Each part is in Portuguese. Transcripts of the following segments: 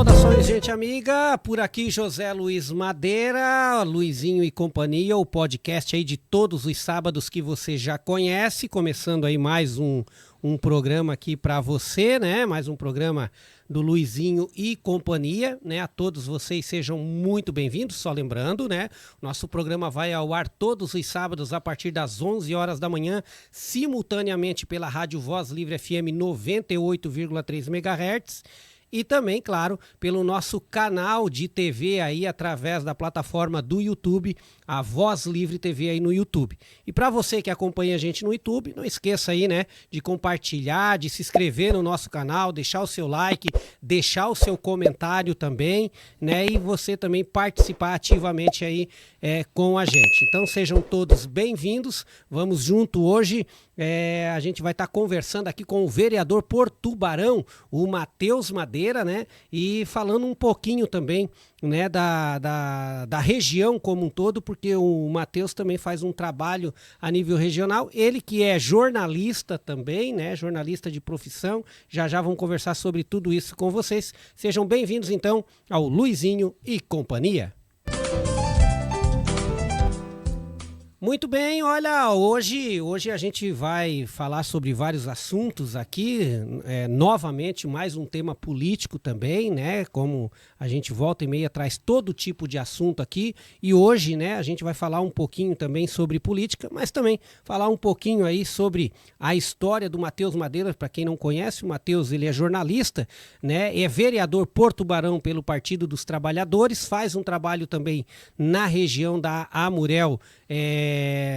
Saudações, gente amiga, por aqui José Luiz Madeira, Luizinho e Companhia, o podcast aí de todos os sábados que você já conhece, começando aí mais um programa aqui para você, né, mais um programa do Luizinho e Companhia, né, a todos vocês sejam muito bem-vindos, só lembrando, né, nosso programa vai ao ar todos os sábados a partir das 11 horas da manhã, simultaneamente pela Rádio Voz Livre FM 98,3 MHz, e também, claro, pelo nosso canal de TV aí através da plataforma do YouTube, a Voz Livre TV aí no YouTube. E para você que acompanha a gente no YouTube, não esqueça aí, né, de compartilhar, de se inscrever no nosso canal, deixar o seu like, deixar o seu comentário também, né, e você também participar ativamente aí com a gente. Então sejam todos bem-vindos, vamos junto hoje. A gente vai estar conversando aqui com o vereador por Tubarão, o Matheus Madeira, né? E falando um pouquinho também, né, da região como um todo, porque o Matheus também faz um trabalho a nível regional. Ele que é jornalista também, né? Jornalista de profissão. Já vamos conversar sobre tudo isso com vocês. Sejam bem-vindos então ao Luizinho e Companhia. Muito bem, olha, hoje a gente vai falar sobre vários assuntos aqui, novamente mais um tema político também, né, como a gente volta e meia traz todo tipo de assunto aqui, e hoje, né, a gente vai falar um pouquinho também sobre política, mas também falar um pouquinho aí sobre a história do Matheus Madeira. Para quem não conhece, o Matheus, ele é jornalista, né, é vereador por Tubarão pelo Partido dos Trabalhadores, faz um trabalho também na região da Amurel,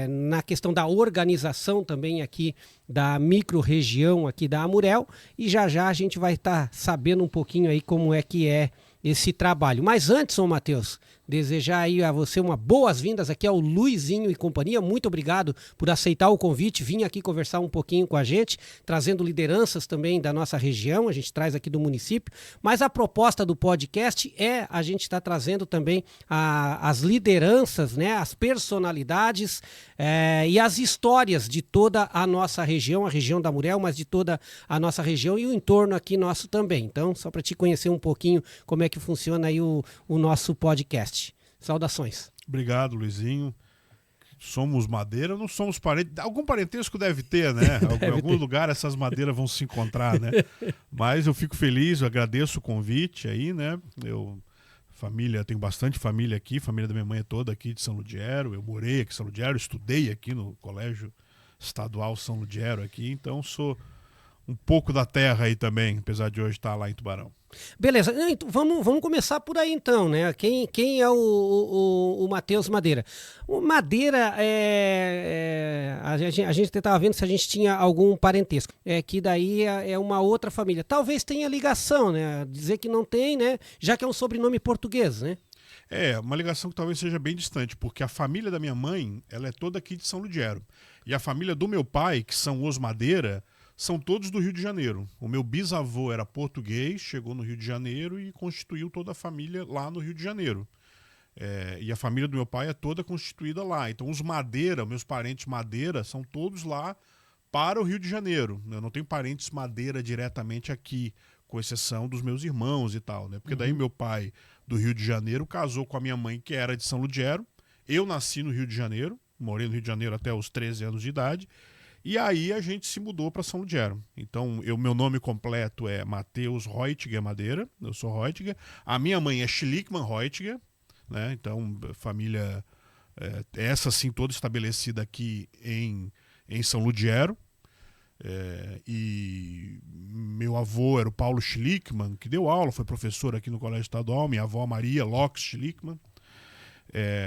na questão da organização também aqui da micro-região aqui da Amurel, e já a gente vai estar sabendo um pouquinho aí como é que é esse trabalho. Mas antes, ô Matheus, desejar aí a você uma boas-vindas aqui ao Luizinho e Companhia. Muito obrigado por aceitar o convite, vir aqui conversar um pouquinho com a gente, trazendo lideranças também da nossa região, a gente traz aqui do município, mas a proposta do podcast é a gente estar trazendo também as lideranças, né, as personalidades e as histórias de toda a nossa região, a região da Amurel, mas de toda a nossa região e o entorno aqui nosso também. Então, só para te conhecer um pouquinho como é que funciona aí o nosso podcast. Saudações. Obrigado, Luizinho. Somos Madeira, não somos parentes. Algum parentesco deve ter, né? Em algum lugar essas madeiras vão se encontrar, né? Mas eu fico feliz, eu agradeço o convite aí, né? Tenho bastante família aqui, família da minha mãe é toda aqui de São Ludgero. Eu morei aqui em São Ludgero, estudei aqui no Colégio Estadual São Ludgero aqui, então sou um pouco da terra aí também, apesar de hoje estar lá em Tubarão. Beleza, então, vamos começar por aí então, né? Quem é o Matheus Madeira? O Madeira, a gente estava vendo se a gente tinha algum parentesco, que daí é uma outra família. Talvez tenha ligação, né? Dizer que não tem, né? Já que é um sobrenome português, né? Uma ligação que talvez seja bem distante, porque a família da minha mãe, ela é toda aqui de São Ludgero. E a família do meu pai, que são os Madeira, são todos do Rio de Janeiro. O meu bisavô era português, chegou no Rio de Janeiro e constituiu toda a família lá no Rio de Janeiro. E a família do meu pai é toda constituída lá. Então os Madeira, meus parentes Madeira, são todos lá para o Rio de Janeiro. Eu não tenho parentes Madeira diretamente aqui, com exceção dos meus irmãos e tal, né? Porque daí meu pai do Rio de Janeiro casou com a minha mãe, que era de São Ludgero. Eu nasci no Rio de Janeiro, morei no Rio de Janeiro até os 13 anos de idade. E aí a gente se mudou para São Ludgero. Então, meu nome completo é Matheus Reutiger Madeira, eu sou Reutiger. A minha mãe é Schlickmann Reutiger, né? Então, família, essa sim, toda estabelecida aqui em São Ludgero. E meu avô era o Paulo Schlickmann, que deu aula, foi professor aqui no Colégio Estadual. Minha avó Maria Locke Schlickmann.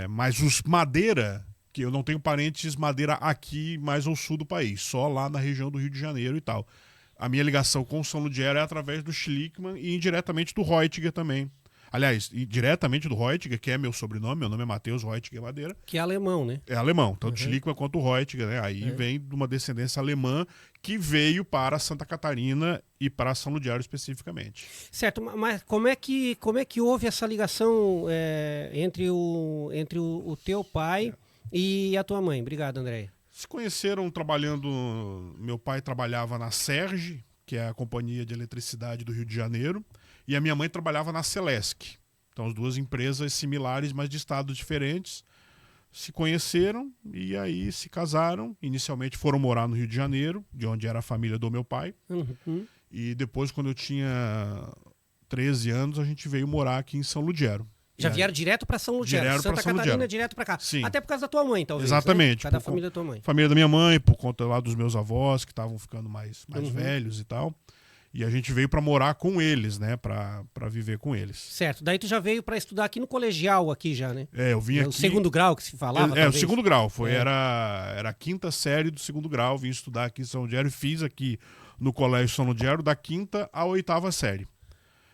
Mas os Madeira, que eu não tenho parentes Madeira aqui mais ao sul do país, só lá na região do Rio de Janeiro e tal. A minha ligação com São Ludgero é através do Schlickmann e indiretamente do Reutiger também. Aliás, diretamente do Reutiger, que é meu sobrenome, meu nome é Matheus Reutiger Madeira. Que é alemão, né? É alemão, tanto Schlickmann quanto o Reutiger, né? Aí vem de uma descendência alemã que veio para Santa Catarina e para São Ludgero especificamente. Certo, mas como é que houve essa ligação entre o teu pai e a tua mãe? Obrigado, André. Se conheceram trabalhando... Meu pai trabalhava na Serge, que é a Companhia de Eletricidade do Rio de Janeiro, E a minha mãe trabalhava na Celesc. Então, as duas empresas similares, mas de estados diferentes, se conheceram e aí se casaram. Inicialmente foram morar no Rio de Janeiro, de onde era a família do meu pai. Uhum. E depois, quando eu tinha 13 anos, a gente veio morar aqui em São Ludgero. Já vieram direto para São Ludgero, Direto pra Santa São Catarina, Ludgero. direto para cá. Sim. Até por causa da tua mãe, talvez. Exatamente. Né? Por causa da família da tua mãe. Família da minha mãe, por conta lá dos meus avós, que estavam ficando mais Uhum. velhos e tal. E a gente veio para morar com eles, né? Para viver com eles. Certo. Daí tu já veio para estudar aqui no colegial, aqui já, né? Eu vim aqui... O segundo grau que se falava, o talvez. segundo grau. É. Era a quinta série do segundo grau. Vim estudar aqui em São Ludgero e fiz aqui no Colégio São Ludgero da quinta à oitava série.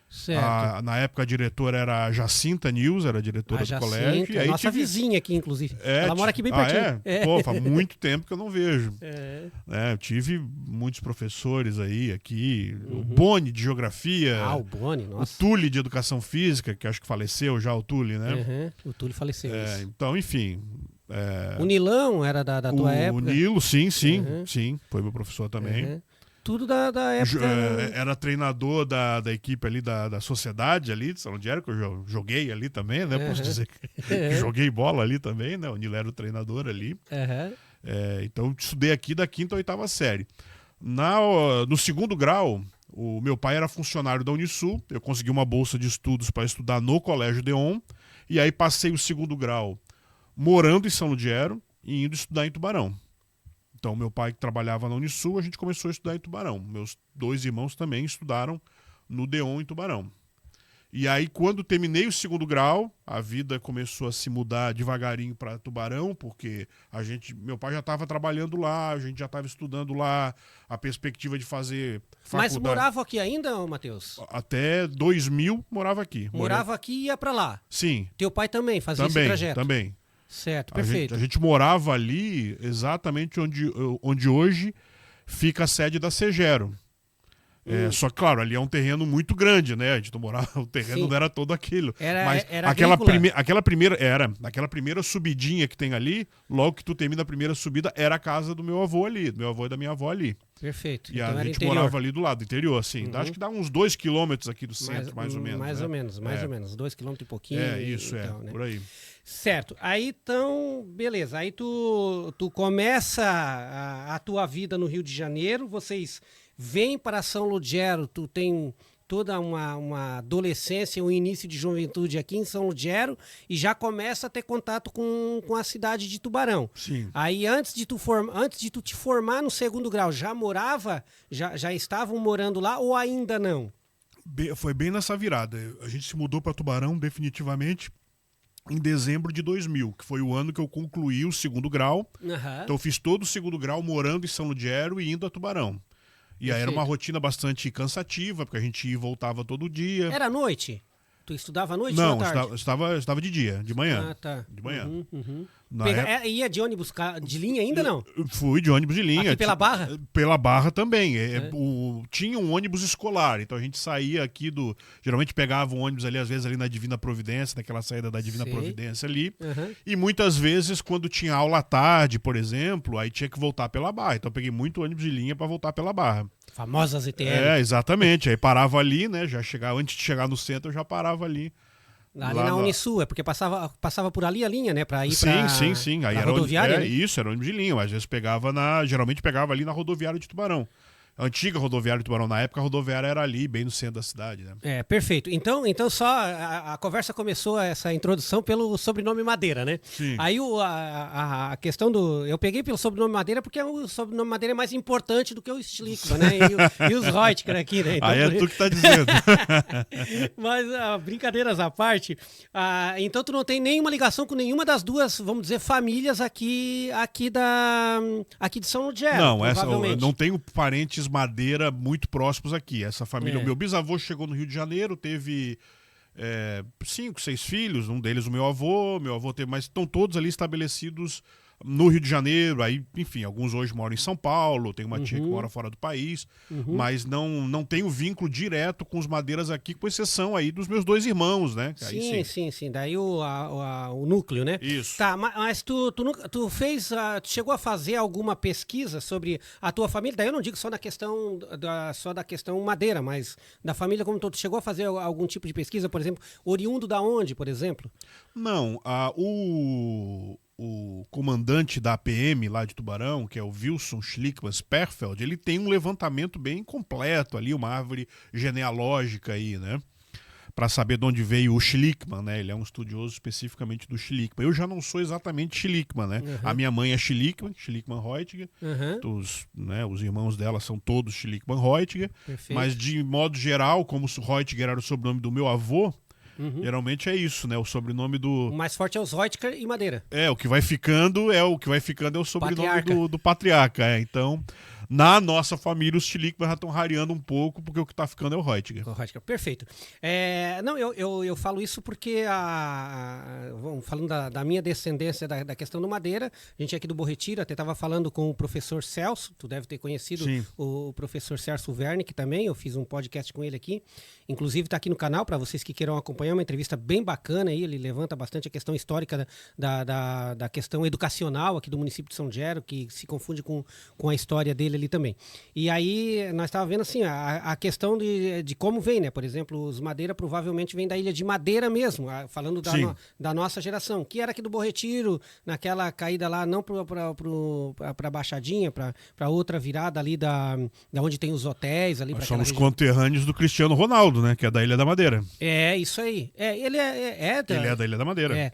Certo. Na época a diretora era a Jacinta Nils, era a diretora do colégio. E aí nossa vizinha aqui, inclusive. É, Ela mora aqui bem pertinho. Pô, faz muito tempo que eu não vejo. É. Eu tive muitos professores aí, aqui. Uhum. O Boni de Geografia. O Boni, nossa. O Tule de Educação Física, que acho que faleceu já, o Tule, né? Uhum. O Túlio faleceu. Isso. Então, enfim. O Nilão era da tua época? O Nilo, sim, Uhum. sim. Foi meu professor também. Uhum. Tudo da época... Era treinador da equipe ali da Sociedade ali de São Ludgero, que eu joguei ali também, né? Posso dizer que joguei bola ali também, né? O Nilo era o treinador ali. Uhum. Então, estudei aqui da quinta à oitava série. No segundo grau, o meu pai era funcionário da Unisul, eu consegui uma bolsa de estudos para estudar no Colégio Deon, e aí passei o segundo grau morando em São Ludgero e indo estudar em Tubarão. Então, meu pai que trabalhava na Unisul, a gente começou a estudar em Tubarão. Meus dois irmãos também estudaram no Deon em Tubarão. E aí, quando terminei o segundo grau, a vida começou a se mudar devagarinho para Tubarão, porque meu pai já estava trabalhando lá, a gente já estava estudando lá, a perspectiva de fazer faculdade. Mas morava aqui ainda, Matheus? Até 2000 morava aqui. Morava aqui e ia para lá? Sim. Teu pai também fazia esse trajeto? Também. Certo, perfeito. A gente morava ali exatamente onde hoje fica a sede da Segero. Só que, claro, ali é um terreno muito grande, né? A gente não morava, o terreno não era todo aquilo. Mas era aquela primeira subidinha que tem ali, logo que tu termina a primeira subida, era a casa do meu avô ali, do meu avô e da minha avó ali. Perfeito. E então a gente morava ali do lado, interior, assim. Acho que dá uns 2 quilômetros aqui do centro, mais ou menos. Mais ou menos. 2 quilômetros e pouquinho. Então, né? Por aí. Certo. Aí, então, beleza. Aí tu começa a tua vida no Rio de Janeiro, vocês vêm para São Ludgero, tu tem toda uma adolescência, um início de juventude aqui em São Ludgero e já começa a ter contato com a cidade de Tubarão. Sim. Aí antes de tu te formar no segundo grau, já estavam morando lá ou ainda não? Foi bem nessa virada. A gente se mudou para Tubarão definitivamente em dezembro de 2000, que foi o ano que eu concluí o segundo grau. Uhum. Então eu fiz todo o segundo grau morando em São Ludgero e indo a Tubarão. E aí era uma rotina bastante cansativa, porque a gente ia e voltava todo dia. Era à noite? Tu estudava à noite Não, ou à tarde? estava de dia, de manhã. Ah, tá. De manhã. Uhum. Ia de ônibus de linha ainda não? Fui de ônibus de linha. Aqui pela Barra? Pela Barra também. Tinha um ônibus escolar, então a gente saía aqui geralmente pegava um ônibus ali, às vezes ali na Divina Providência, naquela saída da Divina Providência ali. Uhum. E muitas vezes, quando tinha aula à tarde, por exemplo, aí tinha que voltar pela Barra. Então eu peguei muito ônibus de linha para voltar pela Barra. Famosas ETL. Exatamente. Aí parava ali, né? Antes de chegar no centro, eu já parava ali. Ali na Unisul, é porque passava por ali a linha, né? Pra ir pra Sim. Aí pra era rodoviária, né? Isso, era ônibus de linha. Mas às vezes geralmente pegava ali na rodoviária de Tubarão. A antiga rodoviária de Tubarão. Na época a rodoviária era ali, bem no centro da cidade, né? Perfeito. Então só a conversa começou, essa introdução, pelo sobrenome Madeira, né? Sim. Aí a questão eu peguei pelo sobrenome Madeira porque o sobrenome Madeira é mais importante do que o Schlickman, né? E os Reuteker aqui, né? Então, aí é tu que tá dizendo. Mas, brincadeiras à parte, então tu não tem nenhuma ligação com nenhuma das duas, vamos dizer, famílias aqui de São Ludgero, não, não tenho parentes Madeira muito próximos aqui. Essa família, o meu bisavô chegou no Rio de Janeiro, teve 5, 6 filhos, um deles o meu avô teve, mas estão todos ali estabelecidos no Rio de Janeiro, aí, enfim, alguns hoje moram em São Paulo, tem uma tia que mora fora do país, mas não tenho vínculo direto com os Madeiras aqui, com exceção aí dos meus 2 irmãos, né? Aí, Sim. Daí o núcleo, né? Isso. Tá, mas tu chegou a fazer alguma pesquisa sobre a tua família? Daí eu não digo só da questão Madeira, mas da família como todo. Tu chegou a fazer algum tipo de pesquisa, por exemplo, oriundo da onde, por exemplo? Não, o comandante da APM lá de Tubarão, que é o Wilson Schlickman Sperfeld, ele tem um levantamento bem completo ali, uma árvore genealógica aí, né? Para saber de onde veio o Schlickman, né? Ele é um estudioso especificamente do Schlickman. Eu já não sou exatamente Schlickman, né? A minha mãe é Schlickman Reutiger. Os irmãos dela são todos Schlickman Reutiger. Mas, de modo geral, como o Reutiger era o sobrenome do meu avô, geralmente é isso, né? O sobrenome do... O mais forte é os Reutiger e Madeira. O que vai ficando é o sobrenome do patriarca. Então, na nossa família, os Schlickman já estão rareando um pouco, porque o que está ficando é o Reutiger. Perfeito. Não, eu falo isso porque, falando da minha descendência da questão do Madeira, a gente aqui do Bom Retiro, até estava falando com o professor Celso, tu deve ter conhecido o professor Celso Wernick também, eu fiz um podcast com ele aqui, inclusive está aqui no canal, para vocês que queiram acompanhar, uma entrevista bem bacana aí, ele levanta bastante a questão histórica da questão educacional aqui do município de São Gero, que se confunde com a história dele ali também. E aí nós estávamos vendo assim, a questão de como vem, né? Por exemplo, os Madeira provavelmente vêm da ilha de Madeira mesmo, falando da nossa geração, que era aqui do Bom Retiro, naquela caída lá, não para Baixadinha, para outra virada ali da onde tem os hotéis ali. Nós somos conterrâneos do Cristiano Ronaldo, né? Que é da Ilha da Madeira. É, isso aí. Ele é da Ilha da Madeira.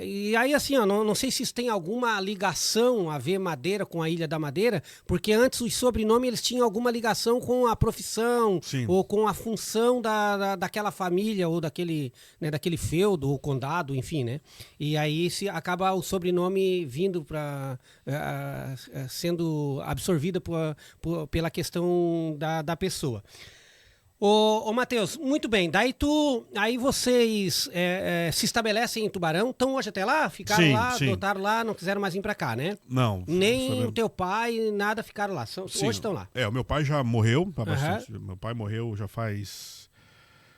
E aí, assim, não sei se isso tem alguma ligação a ver Madeira com a Ilha da Madeira, porque antes os sobrenomes eles tinham alguma ligação com a profissão ou com a função daquela família ou daquele feudo ou condado, enfim, né? E aí acaba o sobrenome vindo sendo absorvido pela questão da pessoa. Ô Matheus, muito bem, aí vocês se estabelecem em Tubarão, estão hoje até lá? Ficaram lá, adotaram lá, não quiseram mais vir pra cá, né? Não. Nem o teu pai, nada, ficaram lá, hoje estão lá. O meu pai já morreu, meu pai morreu já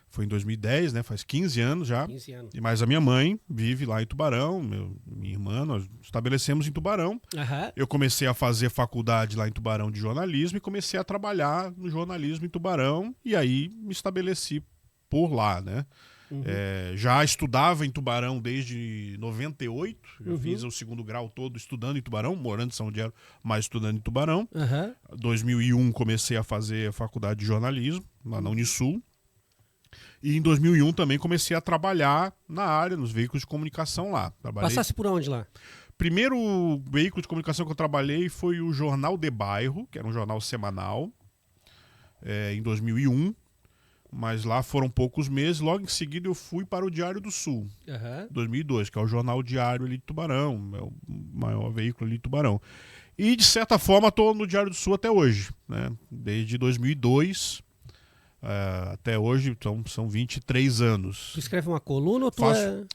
foi em 2010, né? Faz 15 anos já. 15 anos. Mas a minha mãe vive lá em Tubarão, minha irmã, nós estabelecemos em Tubarão. Eu comecei a fazer faculdade lá em Tubarão de jornalismo e comecei a trabalhar no jornalismo em Tubarão e aí me estabeleci por lá, né? Já estudava em Tubarão desde 98, já fiz o 2º grau todo estudando em Tubarão, morando em São Gero, mas estudando em Tubarão. 2001 comecei a fazer a faculdade de jornalismo lá na Unisul. E em 2001 também comecei a trabalhar na área, nos veículos de comunicação lá. Passasse por onde lá? Primeiro veículo de comunicação que eu trabalhei foi o Jornal de Bairro, que era um jornal semanal, em 2001. Mas lá foram poucos meses. Logo em seguida eu fui para o Diário do Sul, 2002, que é o jornal diário ali de Tubarão, é o maior veículo ali de Tubarão. E de certa forma estou no Diário do Sul até hoje, né? Desde 2002... até hoje, então, são 23 anos. Tu escreve uma coluna ou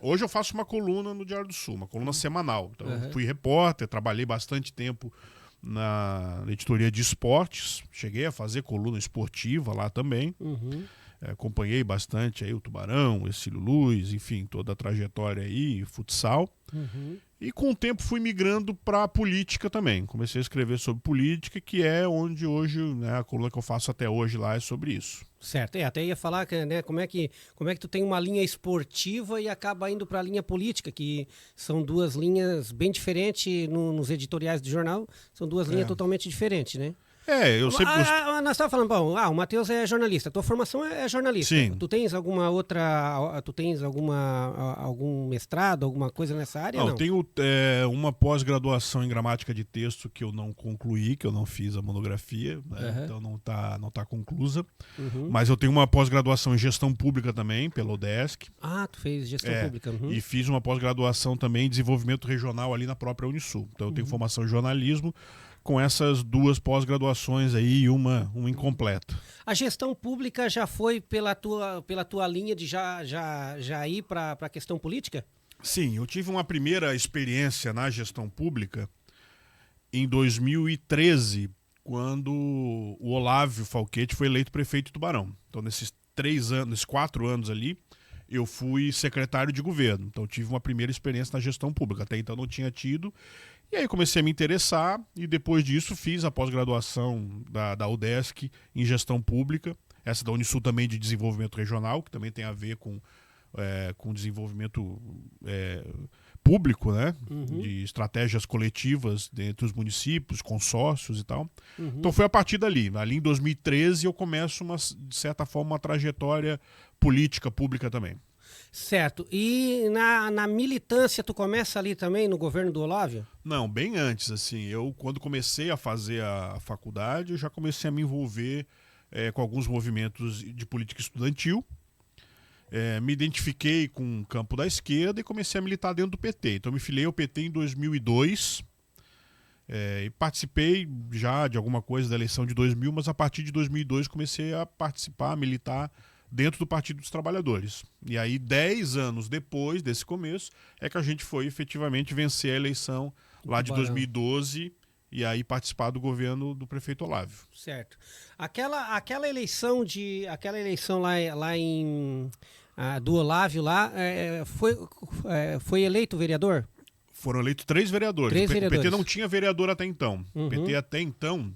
Hoje eu faço uma coluna no Diário do Sul, uma coluna semanal. Então, eu fui repórter, trabalhei bastante tempo na editoria de esportes, cheguei a fazer coluna esportiva lá também. Acompanhei bastante aí o Tubarão, o Ercílio Luz, enfim, toda a trajetória aí, futsal. E com o tempo fui migrando para a política também. Comecei a escrever sobre política, que é onde hoje, né, a coluna que eu faço até hoje lá é sobre isso. Certo, até ia falar que, né, como é que tu tem uma linha esportiva e acaba indo para a linha política, que são duas linhas bem diferentes nos editoriais do jornal, são duas linhas totalmente diferentes, né? Eu sempre gostei. Nós estávamos falando, bom, o Matheus é jornalista, tua formação é jornalista. Sim. Tu tens algum mestrado, alguma coisa nessa área? Não, eu tenho uma pós-graduação em gramática de texto que eu não concluí, que eu não fiz a monografia, né? Então não tá conclusa. Mas eu tenho uma pós-graduação em gestão pública também, pela UDESC. Tu fez gestão pública. E fiz uma pós-graduação também em desenvolvimento regional ali na própria Unisul. Então eu tenho formação em jornalismo, com essas duas pós-graduações aí, uma incompleta. A gestão pública já foi pela tua linha de já ir para a questão política? Sim, eu tive uma primeira experiência na gestão pública em 2013, quando o Olávio Falquete foi eleito prefeito de Tubarão. Então, nesses 4 anos ali, eu fui secretário de governo. Então, tive uma primeira experiência na gestão pública. Até então, não tinha tido. E aí, comecei a me interessar e, depois disso, fiz a pós-graduação da UDESC em gestão pública. Essa da Unisul também de desenvolvimento regional, que também tem a ver com desenvolvimento público, né? De estratégias coletivas entre os municípios, consórcios e tal. Então foi a partir dali. Ali em 2013 eu começo, de certa forma, uma trajetória política pública também. Certo. E na militância, tu começa ali também no governo do Olávio? Não, bem antes, assim. Eu, quando comecei a fazer a faculdade, eu já comecei a me envolver com alguns movimentos de política estudantil. Me identifiquei com o campo da esquerda e comecei a militar dentro do PT. Então me filiei ao PT em 2002 e participei já de alguma coisa da eleição de 2000, mas a partir de 2002 comecei a participar, a militar dentro do Partido dos Trabalhadores. E aí 10 anos depois desse começo é que a gente foi efetivamente vencer a eleição lá de 2012 e aí participar do governo do prefeito Olávio. Certo. Aquela eleição lá em do Olávio lá, foi eleito vereador? Foram eleitos 3 vereadores. O PT não tinha vereador até então. O PT até então,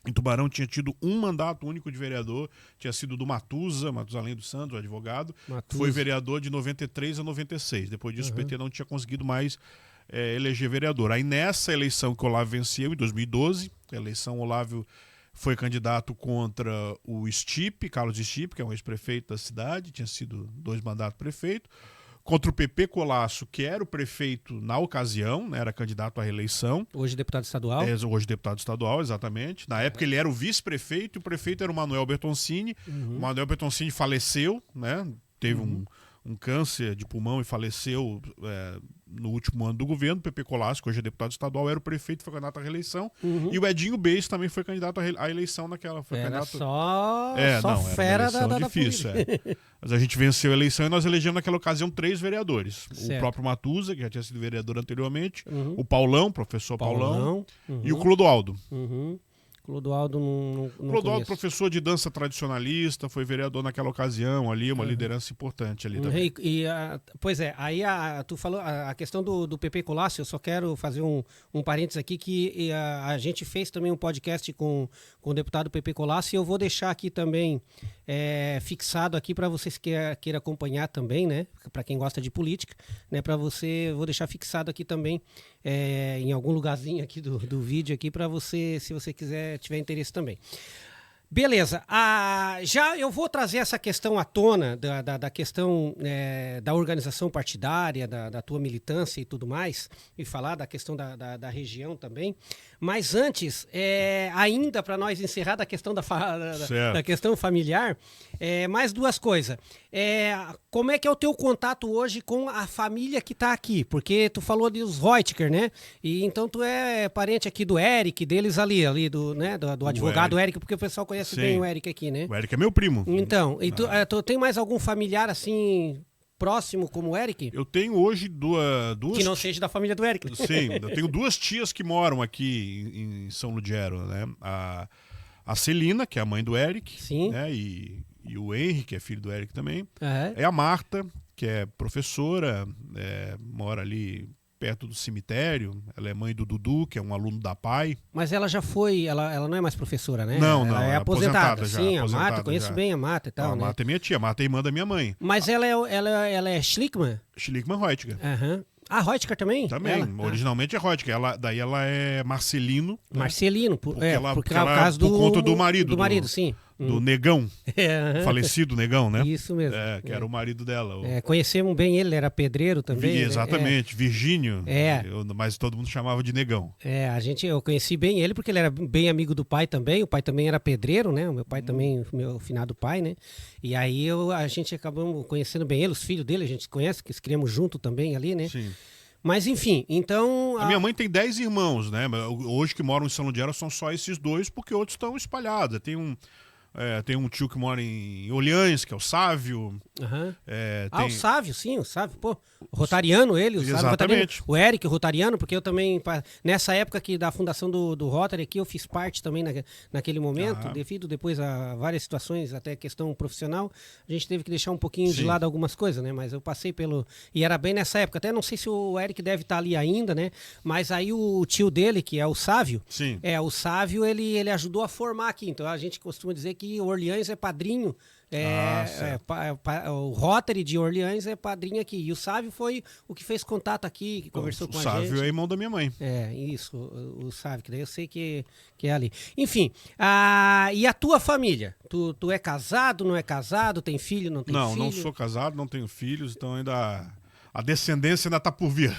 em Tubarão, tinha tido um mandato único de vereador, tinha sido do Matusalém dos Santos, o advogado, foi vereador de 93 a 96. Depois disso, o PT não tinha conseguido mais eleger vereador. Aí nessa eleição que o Olávio venceu, em 2012, a eleição Olávio foi candidato contra o Stipe, Carlos Stipe, que é um ex-prefeito da cidade, tinha sido 2 mandatos prefeito, contra o Pepe Colasso, que era o prefeito na ocasião, né, era candidato à reeleição. Hoje deputado estadual? Hoje deputado estadual, exatamente. Na época ele era o vice-prefeito e o prefeito era o Manuel Bertoncini. O Manuel Bertoncini faleceu, né, teve um câncer de pulmão e faleceu no último ano do governo. Pepe Colasso, que hoje é deputado estadual, era o prefeito, foi candidato à reeleição. E o Edinho Beis também foi candidato à eleição naquela. Foi era candidato... só fera da difícil. Mas a gente venceu a eleição e nós elegemos naquela ocasião 3 vereadores. Certo. O próprio Matusa, que já tinha sido vereador anteriormente, o Paulão, professor Paulão, e o Clodoaldo. Clodoaldo não Clodoaldo, professor de dança tradicionalista, foi vereador naquela ocasião ali, uma liderança importante ali também. Pois é, aí tu falou a questão do Pepe Colasso, eu só quero fazer um parênteses aqui, que a gente fez também um podcast com o deputado Pepe Colasso, e eu vou deixar aqui também fixado aqui para vocês queiram acompanhar também, né? Para quem gosta de política, né? Vou deixar fixado aqui também em algum lugarzinho aqui do vídeo aqui para você, se você tiver interesse também. Beleza, já eu vou trazer essa questão à tona, da questão da organização partidária, da tua militância e tudo mais, e falar da questão da região também, mas antes, ainda para nós encerrar da questão da questão familiar, mais 2 coisas. Como é que é o teu contato hoje com a família que está aqui? Porque tu falou dos Reutker, né? E então tu é parente aqui do Eric, deles ali do advogado Eric, porque o pessoal conhece bem o Eric aqui, né? O Eric é meu primo. Então, e tu tem mais algum familiar assim próximo como o Eric? Eu tenho hoje duas... Que não seja da família do Eric. Sim, eu tenho 2 tias que moram aqui em São Ludgero, né? A Celina, que é a mãe do Eric, sim, né? E o Henry, que é filho do Eric também. É a Marta, que é professora, mora ali perto do cemitério. Ela é mãe do Dudu, que é um aluno da PAI. Mas ela já foi, ela não é mais professora, né? Não, ela é aposentada. Sim, aposentada, a Marta, conheço bem a Marta e tal, A Marta é minha tia, a Marta é irmã da minha mãe. Mas ela é Schlickman? Schlickman Reutger. A Reutker também? Também, originalmente é Reutker. Daí ela é Marcelino. Né? Marcelino, porque é o caso por conta do marido. Do marido, sim. Do Negão, falecido Negão, né? Isso mesmo. Que era o marido dela. Conhecemos bem ele era pedreiro também. Exatamente, Virgínio. Mas todo mundo chamava de Negão. Eu conheci bem ele porque ele era bem amigo do pai também. O pai também era pedreiro, né? O meu pai também, meu finado pai, né? E aí a gente acabamos conhecendo bem ele, os filhos dele, a gente conhece, que criamos junto também ali, né? Sim. Mas enfim, então... A minha mãe tem 10 irmãos, né? Hoje que moram em São Ludgero são só esses 2, porque outros estão espalhados. Tem Tem um tio que mora em Orleans, que é o Sávio. Uhum. O Sávio, sim, o Sávio, pô. Rotariano ele, o Sávio Rotariano. O Eric Rotariano, porque eu também, nessa época aqui da fundação do Rotary aqui, eu fiz parte também naquele momento, devido depois a várias situações, até questão profissional, a gente teve que deixar um pouquinho de lado algumas coisas, né? Mas eu passei e era bem nessa época, até não sei se o Eric deve estar ali ainda, né? Mas aí o tio dele, que é o Sávio, o Sávio, ele ajudou a formar aqui, então a gente costuma dizer que o Orleans é padrinho. O Rotary de Orleans é padrinho aqui. E o Sávio foi o que fez contato aqui, que conversou com a gente. O Sávio é irmão da minha mãe. Isso, o Sávio, que daí eu sei que é ali. Enfim, e a tua família? Tu é casado, não é casado? Tem filho, não tem filho? Não sou casado, não tenho filhos, então ainda... A descendência ainda tá por vir.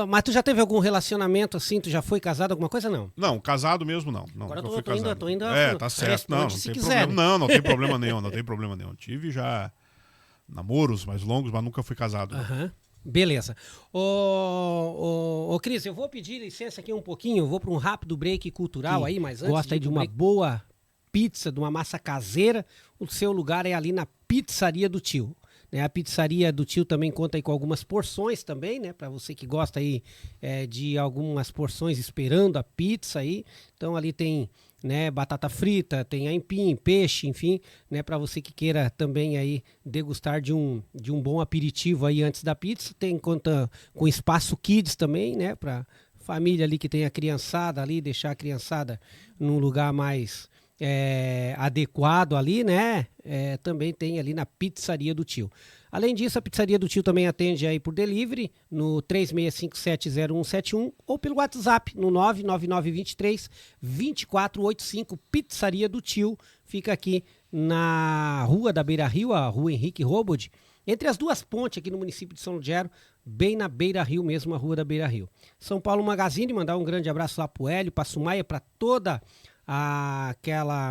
Mas tu já teve algum relacionamento assim? Tu já foi casado, alguma coisa? Não? Não, casado mesmo não. Agora eu tô indo. Tá certo. Não tem problema. Não tem problema nenhum, não tem problema nenhum. Tive já namoros mais longos, mas nunca fui casado. Beleza. Ô, Cris, eu vou pedir licença aqui um pouquinho, eu vou para um rápido break cultural aí, mas antes gosta aí de uma boa pizza, de uma massa caseira, o seu lugar é ali na Pizzaria do Tio. A Pizzaria do Tio também conta aí com algumas porções também, né? Para você que gosta aí de algumas porções esperando a pizza aí. Então ali tem, né, batata frita, tem aipim, peixe, enfim, né? Para você que queira também aí degustar de um bom aperitivo aí antes da pizza. Conta com espaço kids também, né? Para família ali que tem a criançada ali, deixar a criançada num lugar mais... adequado ali, né? Também tem ali na Pizzaria do Tio. Além disso, a Pizzaria do Tio também atende aí por delivery no 36570171 ou pelo WhatsApp no 99923-2485. Pizzaria do Tio fica aqui na Rua da Beira Rio, a Rua Henrique Robod, entre as duas pontes aqui no município de São Lugero, bem na Beira Rio mesmo, a Rua da Beira Rio. São Paulo Magazine, mandar um grande abraço lá pro Hélio, pra Sumaia, para toda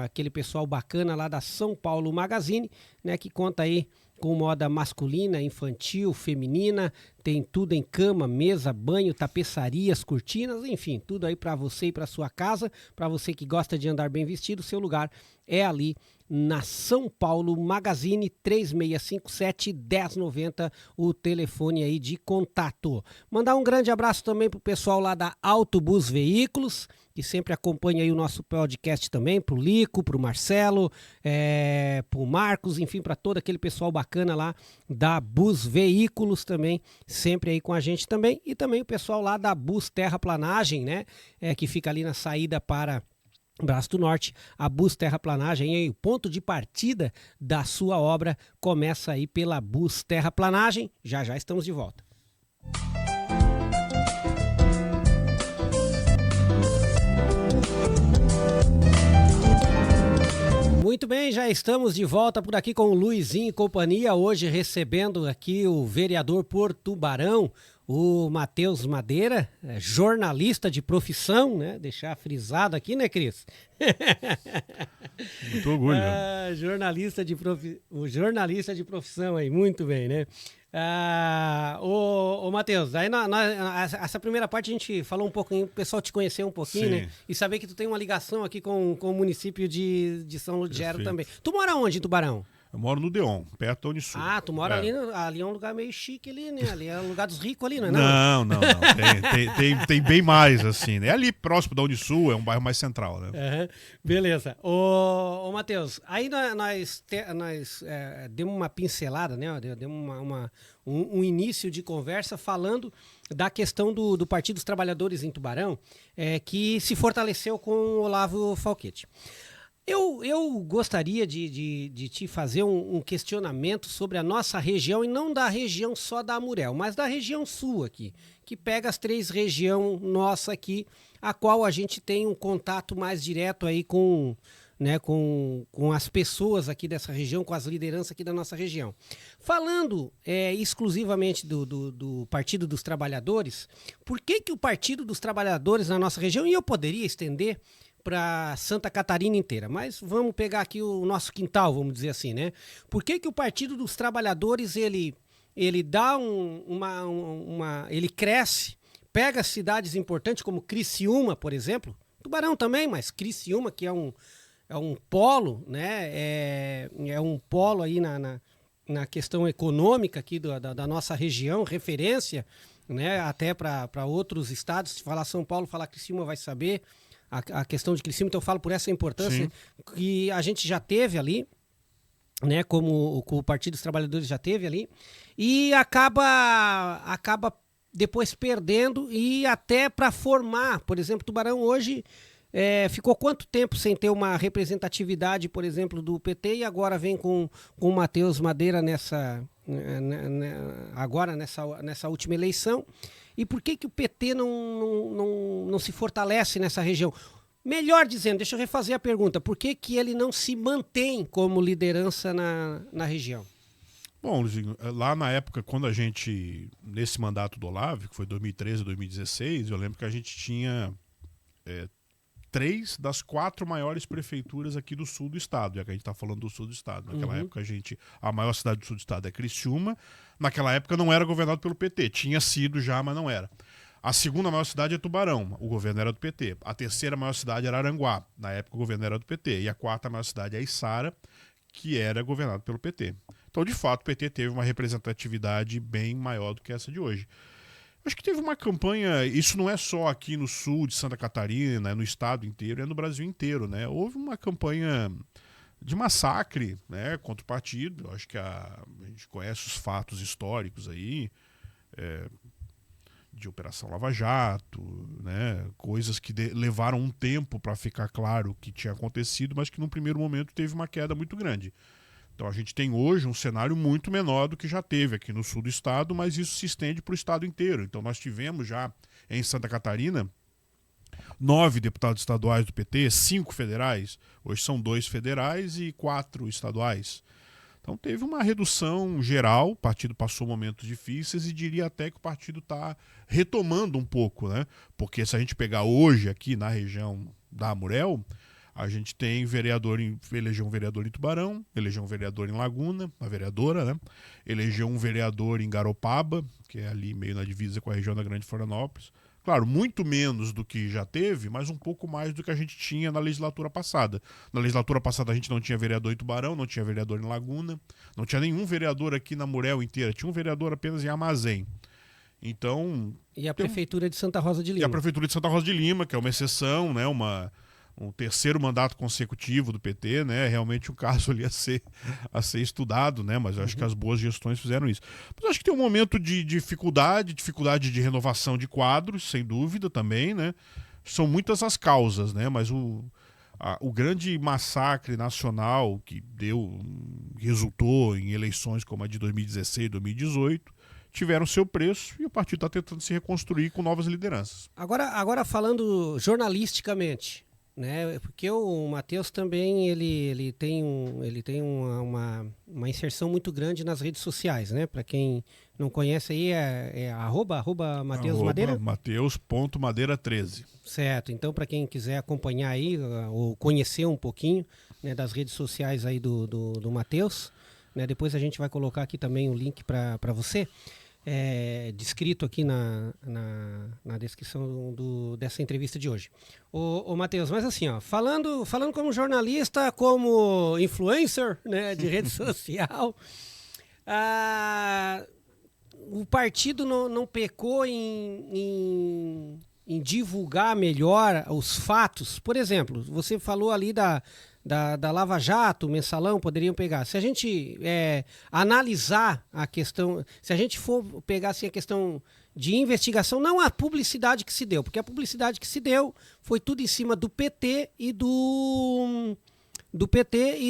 aquele pessoal bacana lá da São Paulo Magazine, né, que conta aí com moda masculina, infantil, feminina, tem tudo em cama, mesa, banho, tapeçarias, cortinas, enfim, tudo aí para você e para sua casa, para você que gosta de andar bem vestido, seu lugar é ali na São Paulo Magazine, 3657-1090, o telefone aí de contato. Mandar um grande abraço também pro pessoal lá da Autobus Veículos, que sempre acompanha aí o nosso podcast também, pro Lico, pro Marcelo, pro Marcos, enfim, para todo aquele pessoal bacana lá da Bus Veículos também, sempre aí com a gente também, e também o pessoal lá da Bus Terraplanagem, né, que fica ali na saída para Braço do Norte, a Bus Terraplanagem, aí o ponto de partida da sua obra começa aí pela Bus Terraplanagem. Já já estamos de volta. Muito bem, já estamos de volta por aqui com o Luizinho e companhia, hoje recebendo aqui o vereador por Tubarão, o Matheus Madeira, jornalista de profissão, né? Deixar frisado aqui, né, Cris? Muito orgulho. O jornalista de profissão aí, muito bem, né? Matheus, aí essa primeira parte a gente falou um pouquinho, o pessoal te conhecer um pouquinho, sim, né? E saber que tu tem uma ligação aqui com o município de São Lugero também. Tu mora onde em Tubarão? Eu moro no Deon, perto da Unisul. Tu mora ali é um lugar meio chique ali, né? Ali é o lugar dos ricos ali, não é? Não. Tem bem mais, assim, né? É ali próximo da Unisul, é um bairro mais central, né? Beleza. Ô Matheus, aí nós demos uma pincelada, né? Demos um início de conversa falando da questão do Partido dos Trabalhadores em Tubarão, que se fortaleceu com o Olavo Falquete. Eu gostaria de te fazer um questionamento sobre a nossa região, e não da região só da Amurel, mas da região sul aqui, que pega as 3 regiões nossa aqui, a qual a gente tem um contato mais direto aí com as pessoas aqui dessa região, com as lideranças aqui da nossa região. Falando exclusivamente do Partido dos Trabalhadores, por que o Partido dos Trabalhadores na nossa região, e eu poderia estender para Santa Catarina inteira, mas vamos pegar aqui o nosso quintal, vamos dizer assim, né? Por que o Partido dos Trabalhadores ele dá ele cresce, pega cidades importantes como Criciúma, por exemplo, Tubarão também, mas Criciúma, que é um polo, né? É um polo aí na questão econômica aqui da nossa região, referência, né? Até para outros estados. Se falar São Paulo, falar Criciúma, vai saber a questão de Criciúma. Então eu falo por essa importância. Sim. Que a gente já teve ali, né? Como o Partido dos Trabalhadores já teve ali, e acaba depois perdendo, e até para formar, por exemplo, Tubarão hoje ficou quanto tempo sem ter uma representatividade, por exemplo, do PT, e agora vem com o Matheus Madeira agora nessa última eleição. E por que o PT não se fortalece nessa região? Melhor dizendo, deixa eu refazer a pergunta, por que ele não se mantém como liderança na região? Bom, Luizinho, lá na época, quando a gente, nesse mandato do Olavo, que foi 2013, 2016, eu lembro que a gente tinha 3 das 4 maiores prefeituras aqui do sul do estado, já que a gente está falando do sul do estado. Naquela época, a maior cidade do sul do estado é Criciúma. Naquela época não era governado pelo PT, tinha sido já, mas não era. A segunda maior cidade é Tubarão, o governo era do PT. A terceira maior cidade era Aranguá, na época o governo era do PT. E a quarta maior cidade é Içara, que era governado pelo PT. Então, de fato, o PT teve uma representatividade bem maior do que essa de hoje. Acho que teve uma campanha, isso não é só aqui no sul de Santa Catarina, é no estado inteiro, é no Brasil inteiro, né? Houve uma campanha de massacre, né, contra o partido. Eu acho que a gente conhece os fatos históricos aí, de Operação Lava Jato, né, coisas que levaram um tempo para ficar claro o que tinha acontecido, mas que num primeiro momento teve uma queda muito grande. Então a gente tem hoje um cenário muito menor do que já teve aqui no sul do estado, mas isso se estende para o estado inteiro. Então nós tivemos já em Santa Catarina 9 deputados estaduais do PT, 5 federais, hoje são 2 federais e 4 estaduais. Então teve uma redução geral, o partido passou momentos difíceis e diria até que o partido está retomando um pouco, né? Porque se a gente pegar hoje aqui na região da Amurel, a gente tem elegeu um vereador em Tubarão, elegeu um vereador em Laguna, uma vereadora, né? Elegeu um vereador em Garopaba, que é ali meio na divisa com a região da Grande Florianópolis. Claro, muito menos do que já teve, mas um pouco mais do que a gente tinha na legislatura passada. Na legislatura passada a gente não tinha vereador em Tubarão, não tinha vereador em Laguna, não tinha nenhum vereador aqui na Murel inteira, tinha um vereador apenas em Armazém. Então... E a Prefeitura de Santa Rosa de Lima. E a Prefeitura de Santa Rosa de Lima, que é uma exceção, né? Um terceiro mandato consecutivo do PT, né? Realmente um caso ali a ser estudado, né? Mas eu acho que as boas gestões fizeram isso. Mas eu acho que tem um momento de dificuldade de renovação de quadros, sem dúvida também, né? São muitas as causas, né? Mas o grande massacre nacional que resultou em eleições como a de 2016, 2018, tiveram seu preço e o partido está tentando se reconstruir com novas lideranças. Agora falando jornalisticamente, né? Porque o Matheus também ele tem uma inserção muito grande nas redes sociais, né? Para quem não conhece aí é arroba Matheus Madeira. Matheus.madeira13. Certo. Então para quem quiser acompanhar aí ou conhecer um pouquinho, né, das redes sociais aí do Matheus, né? Depois a gente vai colocar aqui também o link para você. Descrito aqui na descrição dessa entrevista de hoje. Ô Matheus, mas assim, ó, falando como jornalista, como influencer, né, de rede social, o partido não pecou em divulgar melhor os fatos. Por exemplo, você falou ali da Lava Jato, Mensalão, poderiam pegar. Se a gente analisar a questão, se a gente for pegar assim, a questão de investigação, não a publicidade que se deu, porque a publicidade que se deu foi tudo em cima do PT e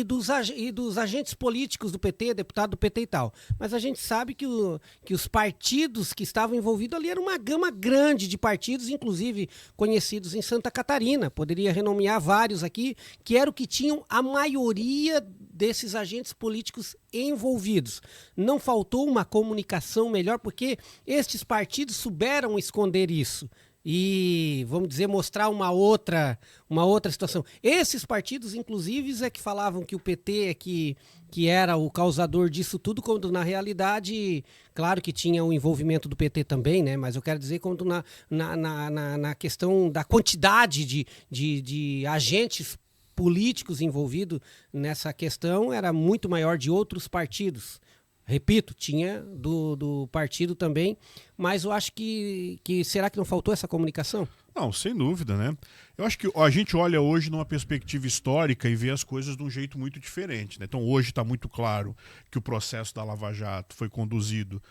dos agentes políticos do PT, deputado do PT e tal. Mas a gente sabe que os partidos que estavam envolvidos ali era uma gama grande de partidos, inclusive conhecidos em Santa Catarina. Poderia renomear vários aqui, que era o que tinham a maioria desses agentes políticos envolvidos. Não faltou uma comunicação melhor, porque estes partidos souberam esconder isso. E, vamos dizer, mostrar uma outra situação. Esses partidos, inclusive, é que falavam que o PT é que que era o causador disso tudo, quando na realidade, claro que tinha o envolvimento do PT também, né? Mas eu quero dizer quando na questão da quantidade de agentes políticos envolvidos nessa questão era muito maior de outros partidos. Repito, tinha do partido também, mas eu acho que será que não faltou essa comunicação? Não, sem dúvida, né? Eu acho que a gente olha hoje numa perspectiva histórica e vê as coisas de um jeito muito diferente, né? Então hoje está muito claro que o processo da Lava Jato foi conduzido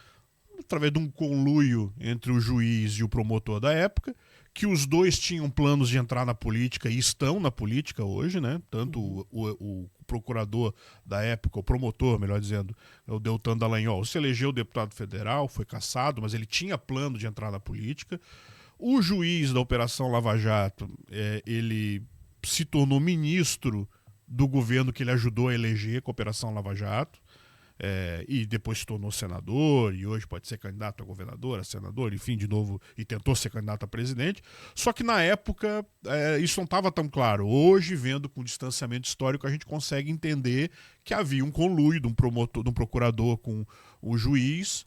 através de um conluio entre o juiz e o promotor da época, que os dois tinham planos de entrar na política e estão na política hoje, né? Tanto o procurador da época, o promotor, melhor dizendo, o Deltan Dallagnol, se elegeu deputado federal, foi cassado, mas ele tinha plano de entrar na política. O juiz da Operação Lava Jato, ele se tornou ministro do governo que ele ajudou a eleger com a Operação Lava Jato. E depois se tornou senador, e hoje pode ser candidato a governador, a senador, enfim, de novo, e tentou ser candidato a presidente. Só que na época isso não estava tão claro. Hoje, vendo com distanciamento histórico, a gente consegue entender que havia um conluio de um promotor, de um procurador com o juiz,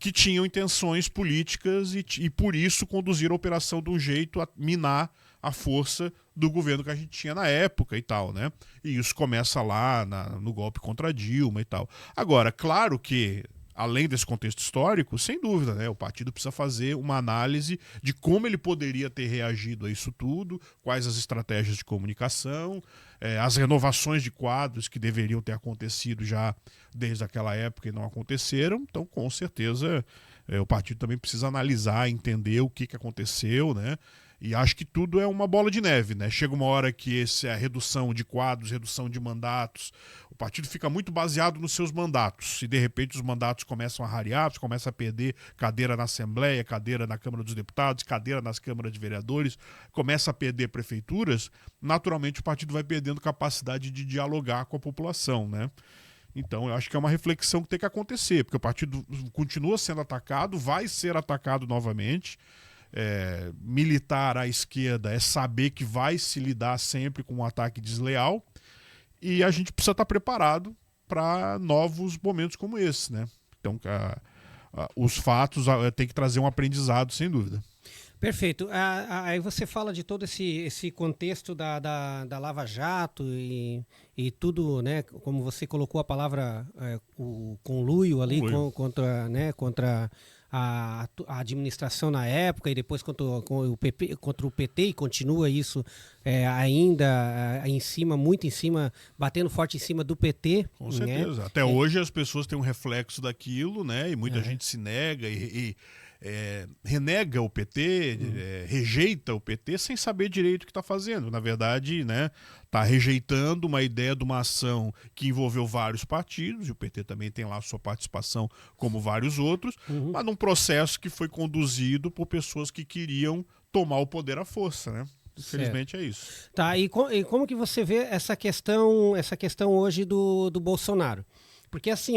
que tinham intenções políticas e por isso conduziram a operação de um jeito a minar a força do governo que a gente tinha na época e tal, né? E isso começa lá no golpe contra a Dilma e tal. Agora, claro que, além desse contexto histórico, sem dúvida, né? O partido precisa fazer uma análise de como ele poderia ter reagido a isso tudo, quais as estratégias de comunicação, as renovações de quadros que deveriam ter acontecido já desde aquela época e não aconteceram. Então, com certeza, o partido também precisa analisar, entender o que aconteceu, né? E acho que tudo é uma bola de neve, né? Chega uma hora que a redução de quadros, redução de mandatos, o partido fica muito baseado nos seus mandatos. E de repente os mandatos começam a rarear, você começa a perder cadeira na Assembleia, cadeira na Câmara dos Deputados, cadeira nas câmaras de vereadores, começa a perder prefeituras, naturalmente o partido vai perdendo capacidade de dialogar com a população, né? Então eu acho que é uma reflexão que tem que acontecer, porque o partido continua sendo atacado, vai ser atacado novamente. Militar à esquerda é saber que vai se lidar sempre com um ataque desleal e a gente precisa estar preparado para novos momentos como esse, né? Então os fatos têm que trazer um aprendizado, sem dúvida. Perfeito. Aí você fala de todo esse contexto da Lava Jato e tudo, né? Como você colocou a palavra, o conluio ali contra a administração na época e depois contra o PT e continua isso ainda em cima, muito em cima, batendo forte em cima do PT. Com certeza. Né? Até hoje as pessoas têm um reflexo daquilo, né? E muita gente se nega e renega o PT, rejeita o PT sem saber direito o que está fazendo. Na verdade, né, está rejeitando uma ideia de uma ação que envolveu vários partidos, e o PT também tem lá a sua participação como vários outros, mas num processo que foi conduzido por pessoas que queriam tomar o poder à força, né? Infelizmente é isso. Tá, e como que você vê essa questão hoje do Bolsonaro? Porque assim,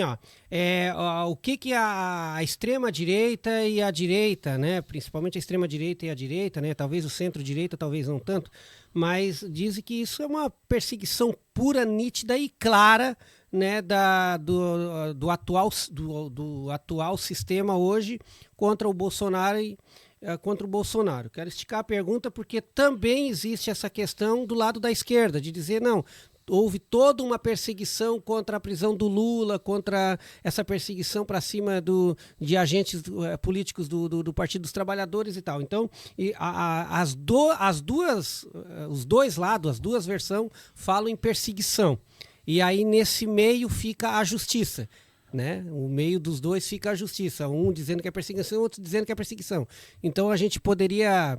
o que a extrema-direita e a direita, né, principalmente a extrema-direita e a direita, né, talvez o centro-direita, talvez não tanto, mas dizem que isso é uma perseguição pura, nítida e clara, né, do atual sistema hoje contra o Bolsonaro Quero esticar a pergunta porque também existe essa questão do lado da esquerda, de dizer, não, houve toda uma perseguição contra a prisão do Lula, contra essa perseguição para cima de agentes políticos do Partido dos Trabalhadores e tal. Então, os dois lados, as duas versões falam em perseguição. E aí, nesse meio, fica a justiça. Né? O meio dos dois fica a justiça. Um dizendo que é perseguição, outro dizendo que é perseguição. Então, a gente poderia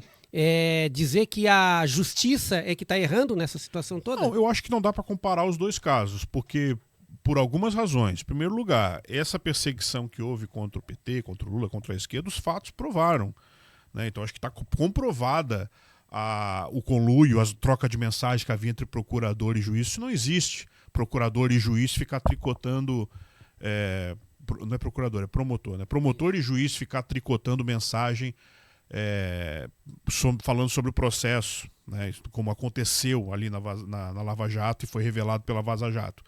dizer que a justiça é que está errando nessa situação toda? Não, eu acho que não dá para comparar os dois casos, porque por algumas razões. Em primeiro lugar, essa perseguição que houve contra o PT, contra o Lula, contra a esquerda, os fatos provaram. Né? Então acho que está comprovada o conluio, a troca de mensagens que havia entre procurador e juiz. Isso não existe. Procurador e juiz ficar tricotando... não é procurador, é promotor. Né? Promotor e juiz ficar tricotando mensagem falando sobre o processo, né, como aconteceu ali na Lava Jato e foi revelado pela Vaza Jato.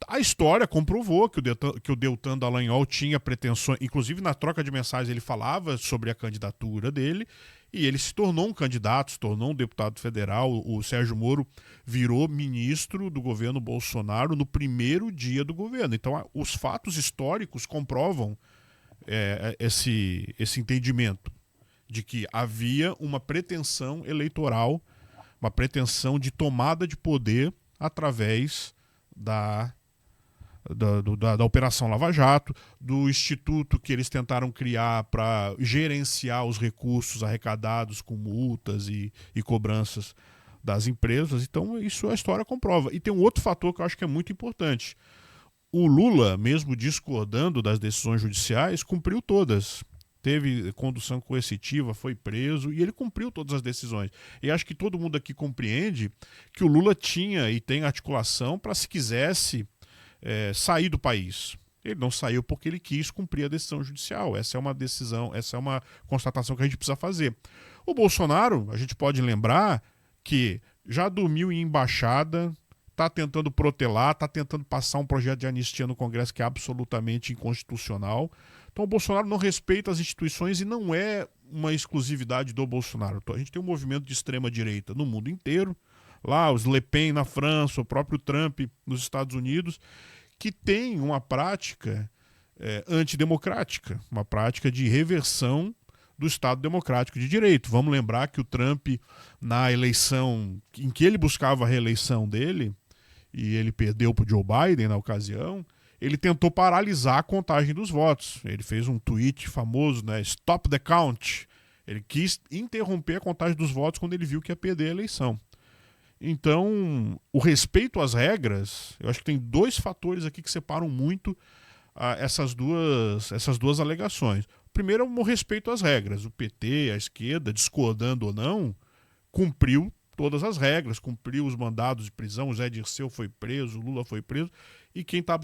A história comprovou que o Deltan Dallagnol tinha pretensões, inclusive na troca de mensagens ele falava sobre a candidatura dele, e ele se tornou um candidato, se tornou um deputado federal. O Sérgio Moro virou ministro do governo Bolsonaro no primeiro dia do governo. Então, os fatos históricos comprovam esse entendimento de que havia uma pretensão eleitoral, uma pretensão de tomada de poder através da Operação Lava Jato, do instituto que eles tentaram criar para gerenciar os recursos arrecadados com multas e cobranças das empresas. Então, isso a história comprova. E tem um outro fator que eu acho que é muito importante. O Lula, mesmo discordando das decisões judiciais, cumpriu todas. Teve condução coercitiva, foi preso e ele cumpriu todas as decisões. E acho que todo mundo aqui compreende que o Lula tinha e tem articulação para, se quisesse, sair do país. Ele não saiu porque ele quis cumprir a decisão judicial. Essa é uma decisão, essa é uma constatação que a gente precisa fazer. O Bolsonaro, a gente pode lembrar que já dormiu em embaixada, está tentando protelar, está tentando passar um projeto de anistia no Congresso que é absolutamente inconstitucional. Então o Bolsonaro não respeita as instituições e não é uma exclusividade do Bolsonaro. Então, a gente tem um movimento de extrema-direita no mundo inteiro, lá os Le Pen na França, o próprio Trump nos Estados Unidos, que tem uma prática antidemocrática, uma prática de reversão do Estado democrático de direito. Vamos lembrar que o Trump, na eleição em que ele buscava a reeleição dele, e ele perdeu para o Joe Biden na ocasião, ele tentou paralisar a contagem dos votos. Ele fez um tweet famoso, né? Stop the count. Ele quis interromper a contagem dos votos quando ele viu que ia perder a eleição. Então, o respeito às regras, eu acho que tem dois fatores aqui que separam muito essas duas alegações. O primeiro é o respeito às regras. O PT, a esquerda, discordando ou não, cumpriu todas as regras, cumpriu os mandados de prisão. O Zé Dirceu foi preso, o Lula foi preso, e quem está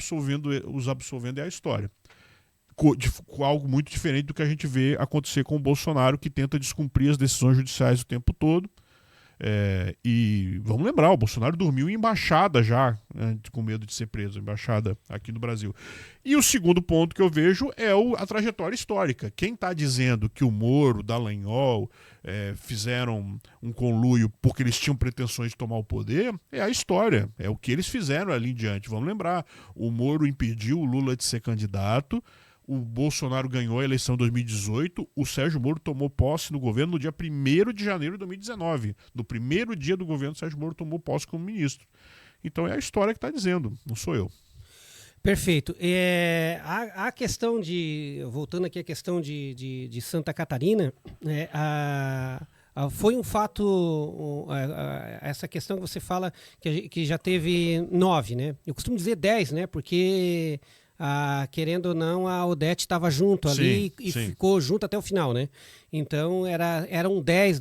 os absolvendo é a história. Com algo muito diferente do que a gente vê acontecer com o Bolsonaro, que tenta descumprir as decisões judiciais o tempo todo. E vamos lembrar, o Bolsonaro dormiu em embaixada já, né, com medo de ser preso, embaixada aqui no Brasil. E o segundo ponto que eu vejo é a trajetória histórica. Quem está dizendo que o Moro, o Dallagnol fizeram um conluio porque eles tinham pretensões de tomar o poder, é a história, é o que eles fizeram ali em diante. Vamos lembrar, o Moro impediu o Lula de ser candidato, o Bolsonaro ganhou a eleição em 2018, o Sérgio Moro tomou posse no governo no dia 1º de janeiro de 2019. No primeiro dia do governo, o Sérgio Moro tomou posse como ministro. Então é a história que está dizendo, não sou eu. Perfeito. A questão voltando aqui à questão de Santa Catarina, foi um fato, essa questão que você fala que já teve 9, né? Eu costumo dizer 10, né? Porque... querendo ou não, a Odete estava junto ali e ficou junto até o final, né? Então eram 10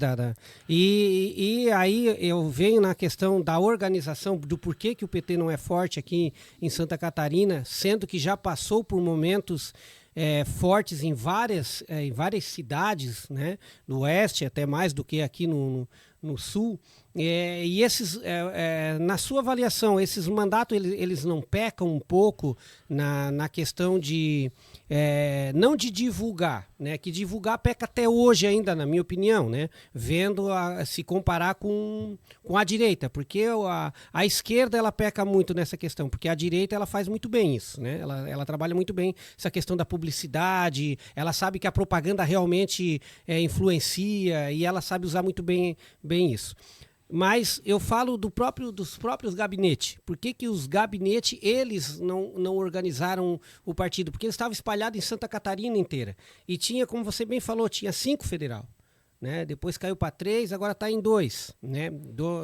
e aí eu venho na questão da organização, do porquê que o PT não é forte aqui em Santa Catarina, sendo que já passou por momentos fortes em várias cidades, né? No oeste, até mais do que aqui no sul. E esses, na sua avaliação, esses mandatos eles não pecam um pouco na questão de não de divulgar, né? Que divulgar peca até hoje ainda, na minha opinião, né? Vendo se comparar com a direita, porque a esquerda ela peca muito nessa questão, porque a direita ela faz muito bem isso, né? Ela trabalha muito bem essa questão da publicidade, ela sabe que a propaganda realmente influencia e ela sabe usar muito bem isso. Mas eu falo dos próprios gabinetes. Por que os gabinetes, eles não organizaram o partido? Porque eles estavam espalhados em Santa Catarina inteira. E tinha, como você bem falou, tinha 5 federal. Né? Depois caiu para 3, agora está em 2, né?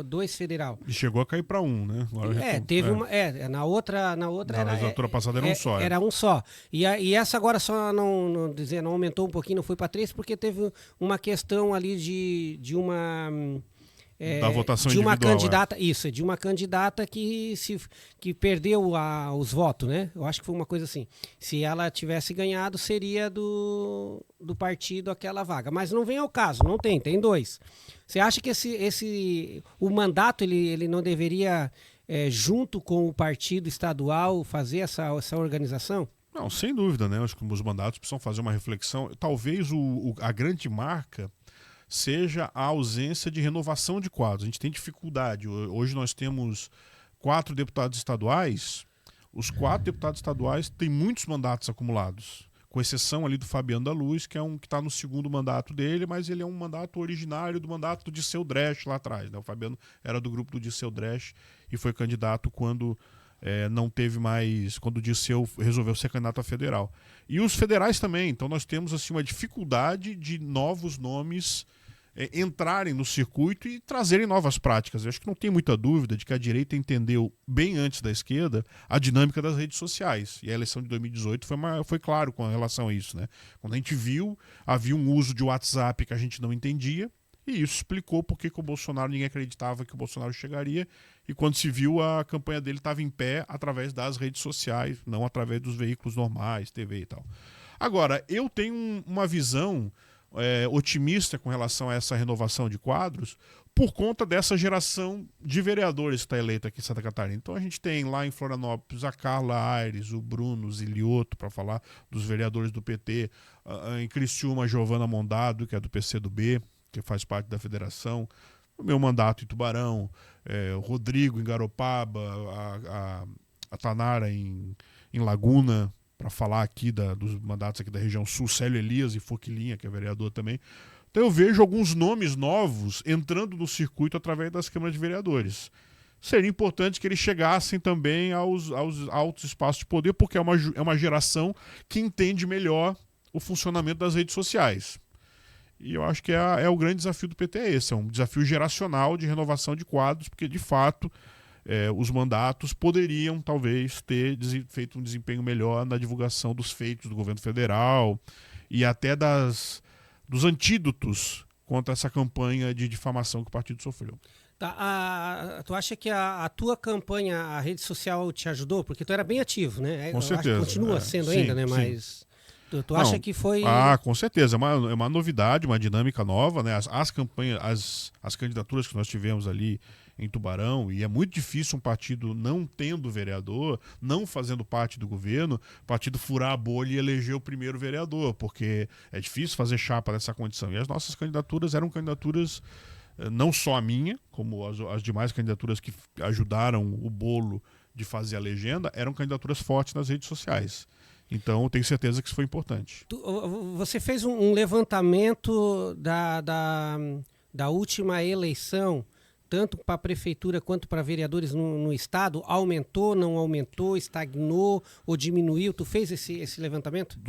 2 federal. E chegou a cair para 1, né? Agora teve uma. Na outra na legislatura passada era um só. Era um só. E essa agora só não aumentou um pouquinho, não foi para 3, porque teve uma questão ali de uma. Da votação de uma individual, candidata, de uma candidata que perdeu os votos, né? Eu acho que foi uma coisa assim. Se ela tivesse ganhado, seria do partido aquela vaga. Mas não vem ao caso, não tem 2. Você acha que o mandato ele não deveria junto com o partido estadual, fazer essa organização? Não, sem dúvida, né? Acho que os mandatos precisam fazer uma reflexão. Talvez a grande marca seja a ausência de renovação de quadros. A gente tem dificuldade. Hoje nós temos 4 deputados estaduais. Os 4 deputados estaduais têm muitos mandatos acumulados, com exceção ali do Fabiano da Luz, que é que está no segundo mandato dele, mas ele é um mandato originário do mandato do Dirceu Dresch lá atrás, né? O Fabiano era do grupo do Dirceu Dresch e foi candidato quando não teve mais, quando o Dirceu resolveu ser candidato a federal. E os federais também. Então nós temos assim uma dificuldade de novos nomes entrarem no circuito e trazerem novas práticas. Eu acho que não tem muita dúvida de que a direita entendeu bem antes da esquerda a dinâmica das redes sociais. E a eleição de 2018 foi claro com relação a isso, né? Quando a gente viu, havia um uso de WhatsApp que a gente não entendia, e isso explicou por que o Bolsonaro, ninguém acreditava que o Bolsonaro chegaria, e quando se viu, a campanha dele estava em pé através das redes sociais, não através dos veículos normais, TV e tal. Agora, eu tenho uma visão otimista com relação a essa renovação de quadros por conta dessa geração de vereadores que está eleita aqui em Santa Catarina. Então a gente tem lá em Florianópolis a Carla Aires, o Bruno Zilioto, para falar dos vereadores do PT, em Criciúma a Giovana Mondado, que é do PCdoB, que faz parte da federação, o meu mandato em Tubarão, o Rodrigo em Garopaba, a Tanara em Laguna, para falar aqui dos mandatos aqui da região sul, Célio Elias e Foquilinha, que é vereador também. Então eu vejo alguns nomes novos entrando no circuito através das câmaras de vereadores. Seria importante que eles chegassem também aos altos espaços de poder, porque é uma geração que entende melhor o funcionamento das redes sociais. E eu acho que o grande desafio do PT é esse, é um desafio geracional de renovação de quadros, porque de fato os mandatos poderiam, talvez, ter feito um desempenho melhor na divulgação dos feitos do governo federal e até dos antídotos contra essa campanha de difamação que o partido sofreu. Tá, tu acha que a tua campanha, a rede social te ajudou? Porque tu era bem ativo, né? Com certeza. Acho que continua sendo sim, ainda, né? Sim. Mas tu acha que foi... Com certeza. É uma novidade, uma dinâmica nova, né? As campanhas, as candidaturas que nós tivemos ali em Tubarão, e é muito difícil um partido não tendo vereador, não fazendo parte do governo, o partido furar a bolha e eleger o primeiro vereador, porque é difícil fazer chapa nessa condição. E as nossas candidaturas eram candidaturas, não só a minha, como as demais candidaturas que ajudaram o bolo de fazer a legenda, eram candidaturas fortes nas redes sociais. Então, eu tenho certeza que isso foi importante. Você fez um levantamento da última eleição, tanto para a prefeitura quanto para vereadores no estado? Aumentou, não aumentou, estagnou ou diminuiu? Tu fez esse levantamento?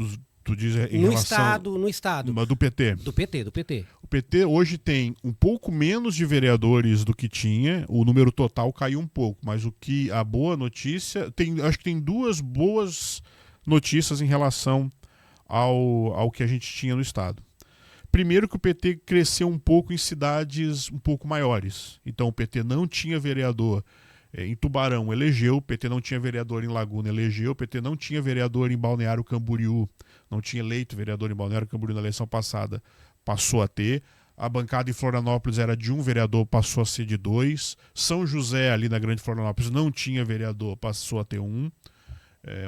Tu diz em relação... No estado. Do PT. Do PT. O PT hoje tem um pouco menos de vereadores do que tinha, o número total caiu um pouco, mas a boa notícia... acho que tem 2 boas notícias em relação ao que a gente tinha no estado. Primeiro que o PT cresceu um pouco em cidades um pouco maiores. Então o PT não tinha vereador em Tubarão, elegeu. O PT não tinha vereador em Laguna, elegeu. O PT não tinha vereador em Balneário Camboriú, não tinha eleito vereador em Balneário Camboriú na eleição passada, passou a ter. A bancada em Florianópolis era de 1 vereador, passou a ser de 2. São José, ali na Grande Florianópolis, não tinha vereador, passou a ter 1.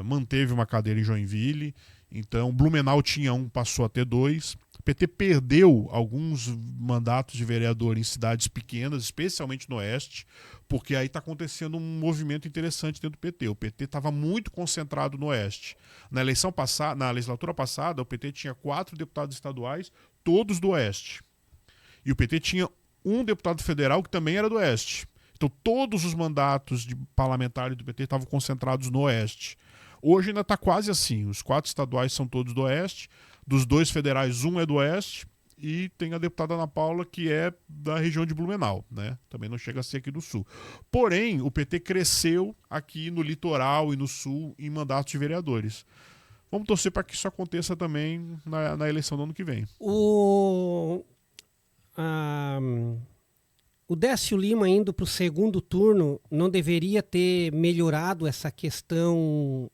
Manteve uma cadeira em Joinville. Então Blumenau tinha 1, passou a ter 2. O PT perdeu alguns mandatos de vereador em cidades pequenas, especialmente no Oeste, porque aí está acontecendo um movimento interessante dentro do PT. O PT estava muito concentrado no Oeste. Na legislatura passada, o PT tinha 4 deputados estaduais, todos do Oeste. E o PT tinha 1 deputado federal que também era do Oeste. Então todos os mandatos de parlamentares do PT estavam concentrados no Oeste. Hoje ainda está quase assim. Os 4 estaduais são todos do Oeste. Dos 2 federais, 1 é do Oeste. E tem a deputada Ana Paula, que é da região de Blumenau, né? Também não chega a ser aqui do Sul. Porém, o PT cresceu aqui no litoral e no Sul em mandatos de vereadores. Vamos torcer para que isso aconteça também na eleição do ano que vem. O Décio Lima indo para o segundo turno não deveria ter melhorado essa questão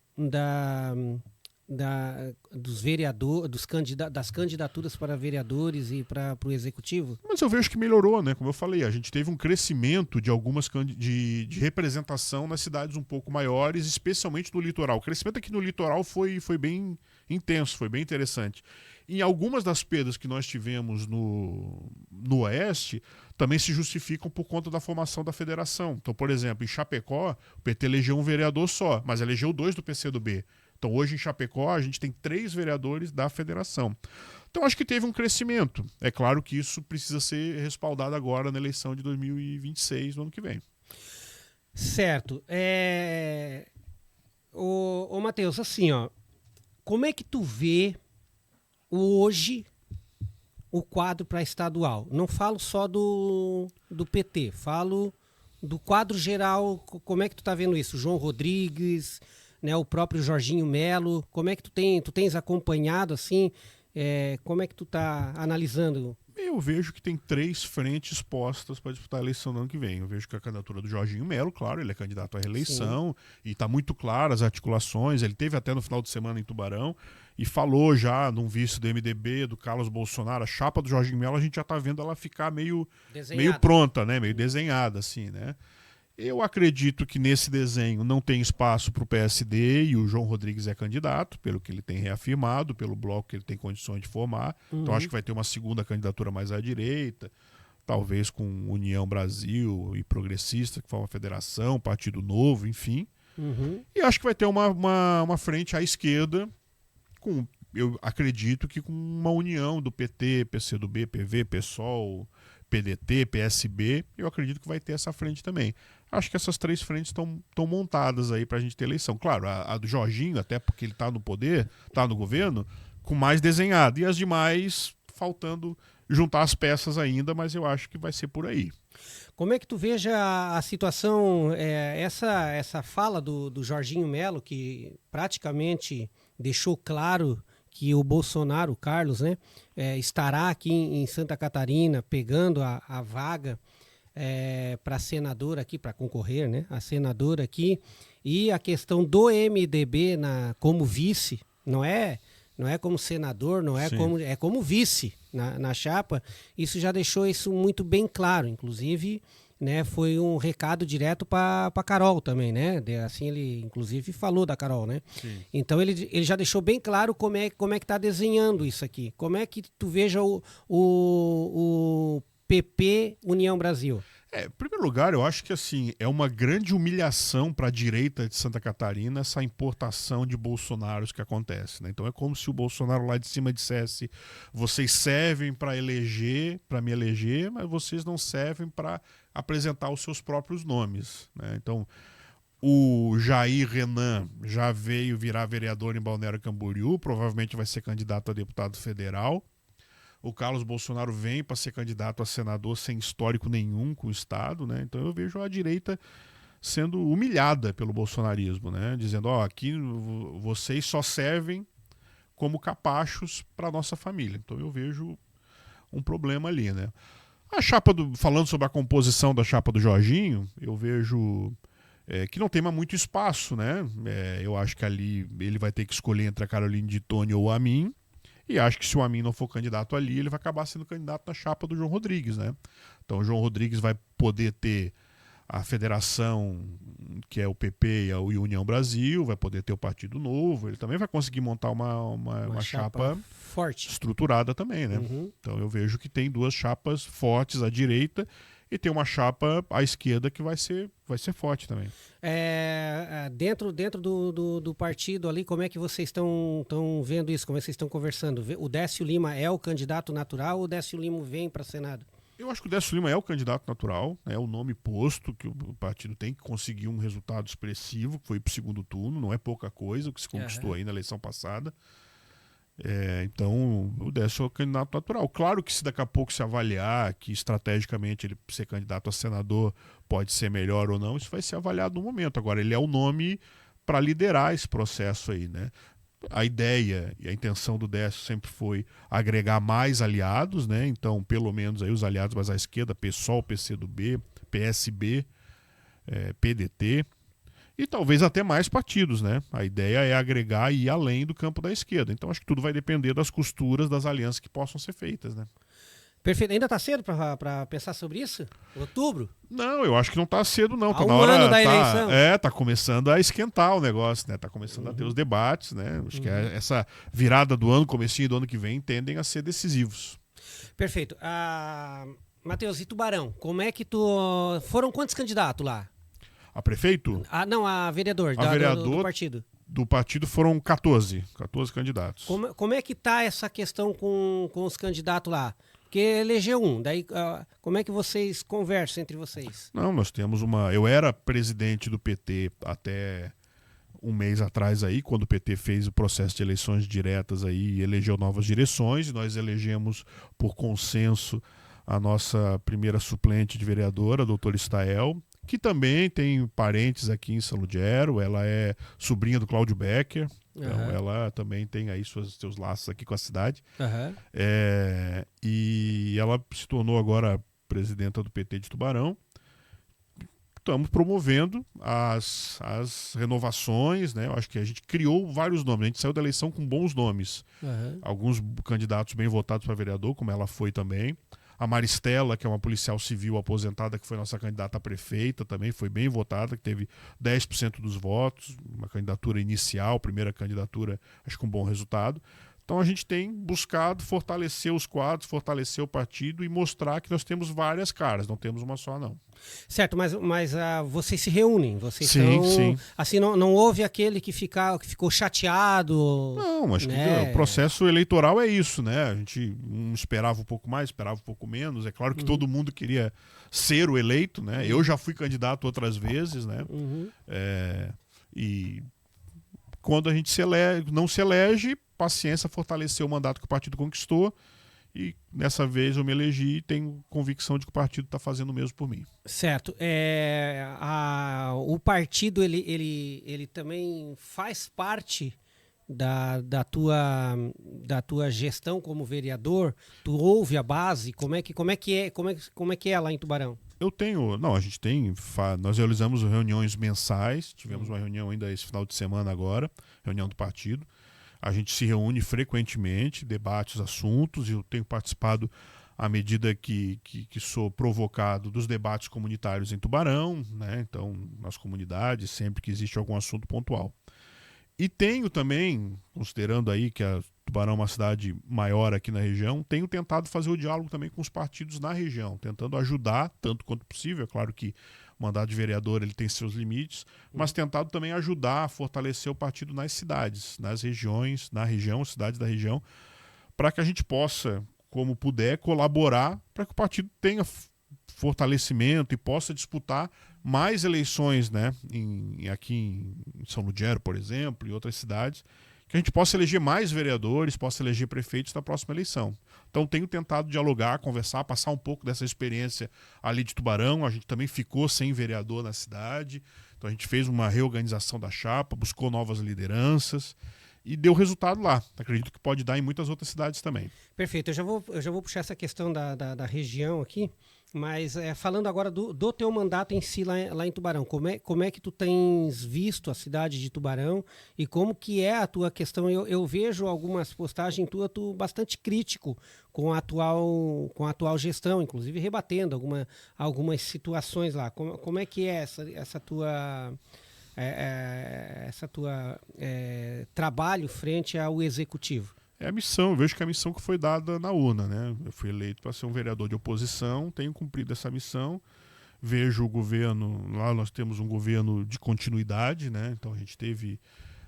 dos vereadores, das candidaturas para vereadores e para o executivo? Mas eu vejo que melhorou, né? Como eu falei, a gente teve um crescimento de algumas de representação nas cidades um pouco maiores, especialmente no litoral. O crescimento aqui no litoral foi bem intenso, foi bem interessante. Em algumas das perdas que nós tivemos no Oeste, também se justificam por conta da formação da federação. Então, por exemplo, em Chapecó, o PT elegeu um vereador só, mas elegeu 2 do PCdoB. Então, hoje em Chapecó, a gente tem 3 vereadores da federação. Então, acho que teve um crescimento. É claro que isso precisa ser respaldado agora na eleição de 2026, no ano que vem. Certo. Ô Matheus, assim, ó, como é que tu vê hoje o quadro para estadual? Não falo só do PT, falo do quadro geral. Como é que tu tá vendo isso? João Rodrigues, né, o próprio Jorginho Melo, como é que tu tens acompanhado assim, como é que tu tá analisando? Eu vejo que tem 3 frentes postas para disputar a eleição do ano que vem. Eu vejo que a candidatura do Jorginho Melo, claro, ele é candidato à reeleição. Sim. E está muito clara as articulações. Ele teve até no final de semana em Tubarão e falou já num vice do MDB, do Carlos Bolsonaro. A chapa do Jorginho Melo, a gente já está vendo ela ficar meio pronta, né? Meio desenhada, assim, né? Eu acredito que nesse desenho não tem espaço para o PSD e o João Rodrigues é candidato, pelo que ele tem reafirmado, pelo bloco que ele tem condições de formar. Uhum. Então acho que vai ter uma segunda candidatura mais à direita, talvez com União Brasil e Progressista, que forma a federação, Partido Novo, enfim. Uhum. E acho que vai ter uma frente à esquerda, eu acredito que com uma união do PT, PCdoB, PV, PSOL, PDT, PSB, eu acredito que vai ter essa frente também. Acho que essas 3 frentes estão montadas aí pra gente ter eleição. Claro, a do Jorginho, até porque ele tá no poder, tá no governo, com mais desenhado. E as demais faltando juntar as peças ainda, mas eu acho que vai ser por aí. Como é que tu veja a situação, essa fala do Jorginho Melo, que praticamente deixou claro que o Bolsonaro, o Carlos, né, estará aqui em Santa Catarina pegando a vaga para senador aqui, para concorrer, né, a senadora aqui, e a questão do MDB como vice, não é como senador, não é como vice na chapa. Isso já deixou isso muito bem claro, inclusive, né, foi um recado direto para Carol também, né? Assim ele inclusive falou da Carol, né? Sim. Então ele já deixou bem claro como é que tá desenhando isso aqui. Como é que tu veja o PP União Brasil? Em primeiro lugar, eu acho que assim é uma grande humilhação para a direita de Santa Catarina essa importação de bolsonaros que acontece, né? Então é como se o Bolsonaro lá de cima dissesse: vocês servem para me eleger, mas vocês não servem para apresentar os seus próprios nomes, né? Então o Jair Renan já veio virar vereador em Balneário Camboriú, provavelmente vai ser candidato a deputado federal. O Carlos Bolsonaro vem para ser candidato a senador sem histórico nenhum com o Estado, né? Então eu vejo a direita sendo humilhada pelo bolsonarismo, né? Dizendo: aqui vocês só servem como capachos para nossa família. Então eu vejo um problema ali, né? Falando sobre a composição da chapa do Jorginho, eu vejo que não tem mais muito espaço, né? Eu acho que ali ele vai ter que escolher entre a Caroline de Tony ou a mim. E acho que se o Amin não for candidato ali, ele vai acabar sendo candidato na chapa do João Rodrigues, né? Então o João Rodrigues vai poder ter a federação, que é o PP e a União Brasil, vai poder ter o Partido Novo, ele também vai conseguir montar uma chapa forte, estruturada também, né? Uhum. Então eu vejo que tem 2 chapas fortes à direita e tem uma chapa à esquerda que vai ser forte também. Dentro do partido ali, como é que vocês estão vendo isso? Como é que vocês estão conversando? O Décio Lima é o candidato natural ou o Décio Lima vem para Senado? Eu acho que o Décio Lima é o candidato natural, é o nome posto, que o partido tem que conseguir um resultado expressivo, que foi para o segundo turno, não é pouca coisa o que se conquistou aí na eleição passada. Então o Décio é o candidato natural. Claro que se daqui a pouco se avaliar que estrategicamente ele ser candidato a senador pode ser melhor ou não, isso vai ser avaliado no momento. Agora, ele é o nome para liderar esse processo aí, né? A ideia e a intenção do Décio sempre foi agregar mais aliados, né? Então, pelo menos aí os aliados mais à esquerda, PSOL, PCdoB, PSB, PDT. e talvez até mais partidos, né? A ideia é agregar e ir além do campo da esquerda. Então acho que tudo vai depender das costuras das alianças que possam ser feitas, né? Perfeito. Ainda está cedo para pensar sobre isso? Outubro? Não, eu acho que não está cedo, não. Tá Há na um hora, ano da eleição. tá começando a esquentar o negócio, né? Tá começando a ter os debates, né? Acho que essa virada do ano, comecinho do ano que vem, tendem a ser decisivos. Perfeito. Matheus, e Tubarão? Como é que tu... Foram quantos candidatos lá? A prefeito? Não, a vereador, do partido. Do partido foram 14 candidatos. Como é que tá essa questão com os candidatos lá? Porque elegeu um, daí como é que vocês conversam entre vocês? Não, nós temos eu era presidente do PT até um mês atrás aí, quando o PT fez o processo de eleições diretas aí e elegeu novas direções, e nós elegemos por consenso a nossa primeira suplente de vereadora, a doutora Estael, que também tem parentes aqui em São Ludgero, ela é sobrinha do Cláudio Becker, então ela também tem aí seus laços aqui com a cidade. E ela se tornou agora presidenta do PT de Tubarão. Estamos promovendo as renovações, né? Eu acho que a gente criou vários nomes, a gente saiu da eleição com bons nomes. Alguns candidatos bem votados para vereador, como ela foi também. A Maristela, que é uma policial civil aposentada, que foi nossa candidata a prefeita, também foi bem votada, que teve 10% dos votos, uma candidatura inicial, primeira candidatura, acho que com bom resultado. Então a gente tem buscado fortalecer os quadros, fortalecer o partido e mostrar que nós temos várias caras, não temos uma só, não. Certo, mas vocês se reúnem, sim. Assim, não houve aquele que ficou chateado? Não, acho né? que o processo eleitoral é isso, né? A gente esperava um pouco mais, esperava um pouco menos. É claro que todo mundo queria ser o eleito, né? Eu já fui candidato outras vezes, né? E quando a gente não se elege, paciência, fortalecer o mandato que o partido conquistou. E dessa vez eu me elegi e tenho convicção de que o partido está fazendo o mesmo por mim. Certo. O partido ele também faz parte da tua gestão como vereador. Tu ouve a base? Como é que é lá em Tubarão? Nós realizamos reuniões mensais, tivemos uma reunião ainda esse final de semana agora, reunião do partido. A gente se reúne frequentemente, debate os assuntos, e eu tenho participado à medida que sou provocado dos debates comunitários em Tubarão, né? Então, nas comunidades, sempre que existe algum assunto pontual. E tenho também, considerando aí que a Tubarão é uma cidade maior aqui na região, tenho tentado fazer o diálogo também com os partidos na região, tentando ajudar tanto quanto possível. É claro que o mandato de vereador ele tem seus limites, mas tentado também ajudar a fortalecer o partido nas cidades, nas regiões, cidades da região, para que a gente possa, como puder, colaborar para que o partido tenha fortalecimento e possa disputar mais eleições, né, aqui em São Ludgero, por exemplo, e outras cidades, que a gente possa eleger mais vereadores, possa eleger prefeitos na próxima eleição. Então tenho tentado dialogar, conversar, passar um pouco dessa experiência ali de Tubarão. A gente também ficou sem vereador na cidade, então a gente fez uma reorganização da chapa, buscou novas lideranças e deu resultado lá. Acredito que pode dar em muitas outras cidades também. Perfeito, eu já vou puxar essa questão da região aqui, mas falando agora do teu mandato em si lá em Tubarão, como é que tu tens visto a cidade de Tubarão e como que é a tua questão? Eu vejo algumas postagens tu bastante crítico com a atual gestão, inclusive rebatendo algumas situações lá. Como é que é essa tua trabalho frente ao executivo? É a missão, eu vejo que é a missão que foi dada na urna, né? Eu fui eleito para ser um vereador de oposição, tenho cumprido essa missão. Vejo o governo, lá nós temos um governo de continuidade, né? Então a gente teve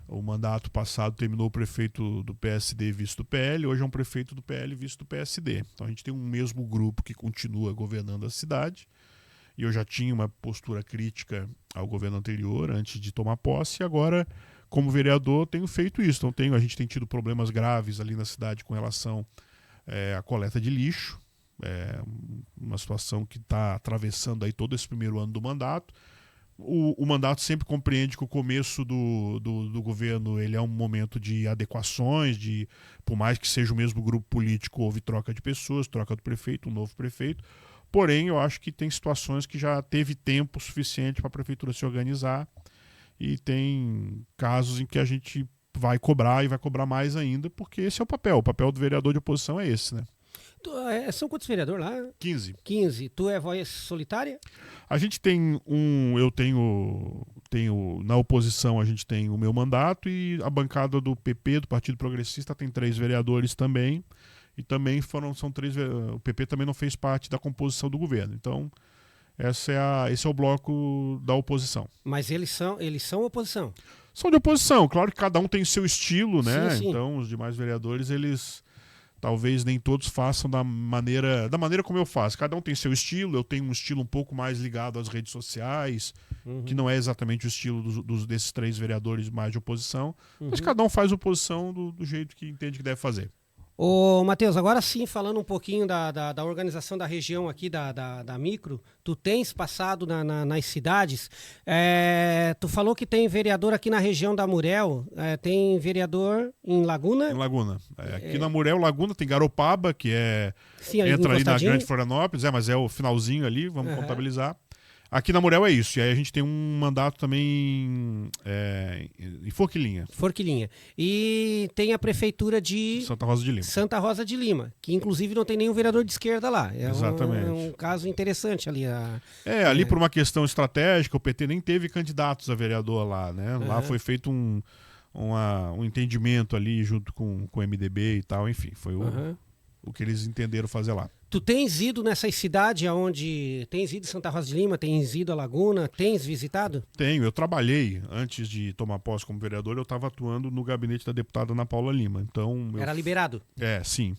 o mandato passado, terminou o prefeito do PSD visto do PL, hoje é um prefeito do PL visto do PSD. Então a gente tem um mesmo grupo que continua governando a cidade. E eu já tinha uma postura crítica ao governo anterior, antes de tomar posse, e agora, como vereador, tenho feito isso. Então a gente tem tido problemas graves ali na cidade com relação à coleta de lixo, uma situação que está atravessando aí todo esse primeiro ano do mandato. O mandato sempre compreende que o começo do governo ele é um momento de adequações, por mais que seja o mesmo grupo político, houve troca de pessoas, troca do prefeito, um novo prefeito. Porém, eu acho que tem situações que já teve tempo suficiente para a prefeitura se organizar e tem casos em que a gente vai cobrar e vai cobrar mais ainda, porque esse é o papel. O papel do vereador de oposição é esse, né? São quantos vereadores lá? 15. 15. Tu é voz solitária? A gente tem eu tenho na oposição, a gente tem o meu mandato, e a bancada do PP, do Partido Progressista, tem 3 vereadores também, e também são 3, o PP também não fez parte da composição do governo. Então, esse é o bloco da oposição. Mas eles são oposição? São de oposição, claro que cada um tem seu estilo, né? Sim. Então, os demais vereadores, eles talvez nem todos façam da maneira como eu faço. Cada um tem seu estilo. Eu tenho um estilo um pouco mais ligado às redes sociais, que não é exatamente o estilo desses 3 vereadores mais de oposição. Mas cada um faz oposição do jeito que entende que deve fazer. Ô, Matheus, agora sim, falando um pouquinho da organização da região aqui, da Micro, tu tens passado nas cidades, tu falou que tem vereador aqui na região da Murel, tem vereador em Laguna? Em Laguna. Aqui na Murel, Laguna, tem Garopaba, que Sim, entra ali na Grande Florianópolis, mas é o finalzinho ali, vamos contabilizar. Aqui na Murel é isso, e aí a gente tem um mandato também em Forquilinha. Forquilinha. E tem a prefeitura de Santa Rosa de Lima. Santa Rosa de Lima, que inclusive não tem nenhum vereador de esquerda lá. Exatamente. É um caso interessante ali. Ali por uma questão estratégica, o PT nem teve candidatos a vereador lá, né? Lá foi feito um entendimento ali junto com o MDB e tal, enfim, foi o que eles entenderam fazer lá. Tu tens ido nessas cidades aonde tens ido Santa Rosa de Lima, tens ido a Laguna, tens visitado? Tenho, eu trabalhei antes de tomar posse como vereador, eu estava atuando no gabinete da deputada Ana Paula Lima. Então era liberado? Sim.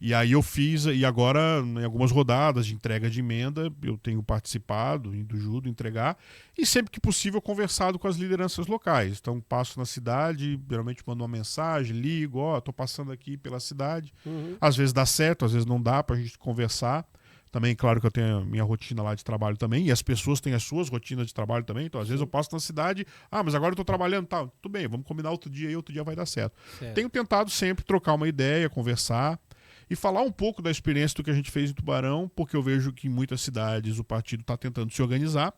E aí eu fiz, e agora em algumas rodadas de entrega de emenda, eu tenho participado, indo junto, entregar, e sempre que possível conversado com as lideranças locais. Então passo na cidade, geralmente mando uma mensagem, ligo, tô passando aqui pela cidade. Às vezes dá certo, às vezes não dá pra gente conversar. Também, claro que eu tenho a minha rotina lá de trabalho também, e as pessoas têm as suas rotinas de trabalho também, então às vezes eu passo na cidade, mas agora eu tô trabalhando, tá, tudo bem, vamos combinar outro dia e outro dia vai dar certo. Tenho tentado sempre trocar uma ideia, conversar e falar um pouco da experiência do que a gente fez em Tubarão, porque eu vejo que em muitas cidades o partido está tentando se organizar,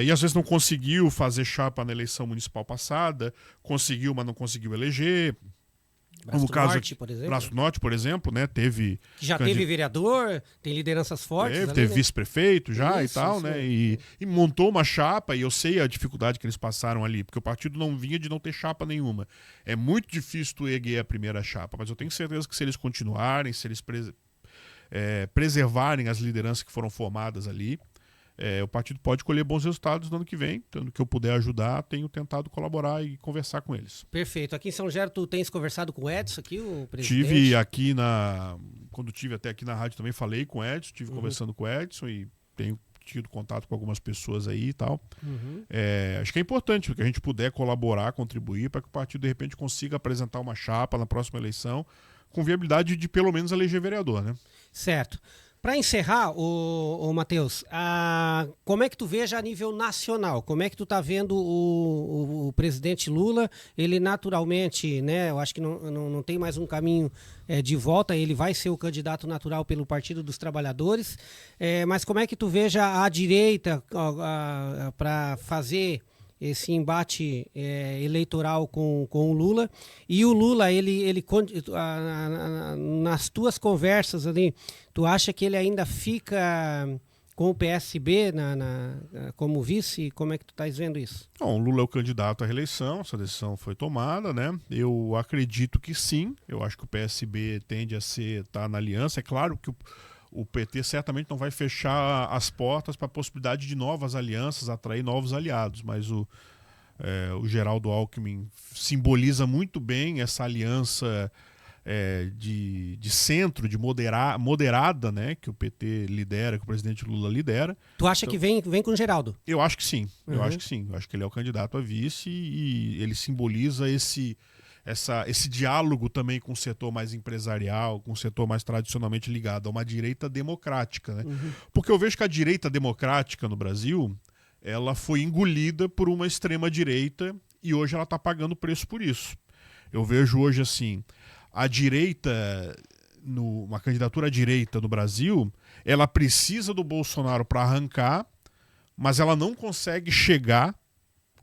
e às vezes não conseguiu fazer chapa na eleição municipal passada, conseguiu, mas não conseguiu eleger. Braço No caso, Norte, por exemplo. Braço Norte, por exemplo, né? Teve. Que já teve vereador, tem lideranças fortes. Teve né? Vice-prefeito já Isso, e tal, né? E montou uma chapa, e eu sei a dificuldade que eles passaram ali, porque o partido não vinha de não ter chapa nenhuma. É muito difícil tu erguer a primeira chapa, mas eu tenho certeza que se eles continuarem, se eles preservarem as lideranças que foram formadas ali, o partido pode colher bons resultados no ano que vem. Então, no que eu puder ajudar, tenho tentado colaborar e conversar com eles. Perfeito. Aqui em São Geraldo, tu tens conversado com o Edson aqui, o presidente? Tive aqui quando tive até aqui na rádio também, falei com o Edson, estive conversando com o Edson e tenho tido contato com algumas pessoas aí e tal. Acho que é importante que a gente puder colaborar, contribuir para que o partido de repente consiga apresentar uma chapa na próxima eleição com viabilidade de pelo menos eleger vereador, né? Certo. Para encerrar, o Matheus, como é que tu veja a nível nacional? Como é que tu tá vendo o presidente Lula? Ele naturalmente, né, eu acho que não tem mais um caminho de volta, ele vai ser o candidato natural pelo Partido dos Trabalhadores, mas como é que tu veja a direita para fazer esse embate eleitoral com o Lula? E o Lula, nas tuas conversas ali, tu acha que ele ainda fica com o PSB como vice? Como é que tu estás vendo isso? Bom, o Lula é o candidato à reeleição, essa decisão foi tomada, né? Eu acredito que sim, eu acho que o PSB tende a estar na aliança. É claro que o PT certamente não vai fechar as portas para a possibilidade de novas alianças, atrair novos aliados, mas o Geraldo Alckmin simboliza muito bem essa aliança de centro, de moderada, né, que o PT lidera, que o presidente Lula lidera. Tu acha que vem com o Geraldo? Eu acho que sim, eu acho que sim. Eu acho que ele é o candidato a vice e ele simboliza esse diálogo também com o setor mais empresarial, com o setor mais tradicionalmente ligado a uma direita democrática, né? Porque eu vejo que a direita democrática no Brasil, ela foi engolida por uma extrema-direita e hoje ela está pagando preço por isso. Eu vejo hoje assim, a direita, uma candidatura à direita no Brasil, ela precisa do Bolsonaro para arrancar, mas ela não consegue chegar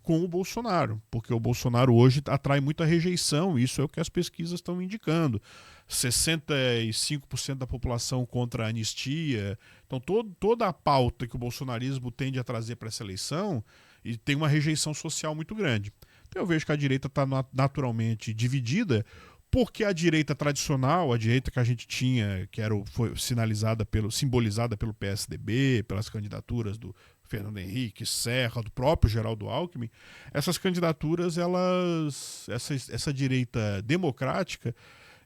com o Bolsonaro, porque o Bolsonaro hoje atrai muita rejeição, isso é o que as pesquisas estão indicando. 65% da população contra a anistia. Então, toda a pauta que o bolsonarismo tende a trazer para essa eleição e tem uma rejeição social muito grande. Então, eu vejo que a direita está naturalmente dividida, porque a direita tradicional, a direita que a gente tinha, que foi simbolizada pelo PSDB, pelas candidaturas do Fernando Henrique, Serra, do próprio Geraldo Alckmin, essas candidaturas, essa direita democrática,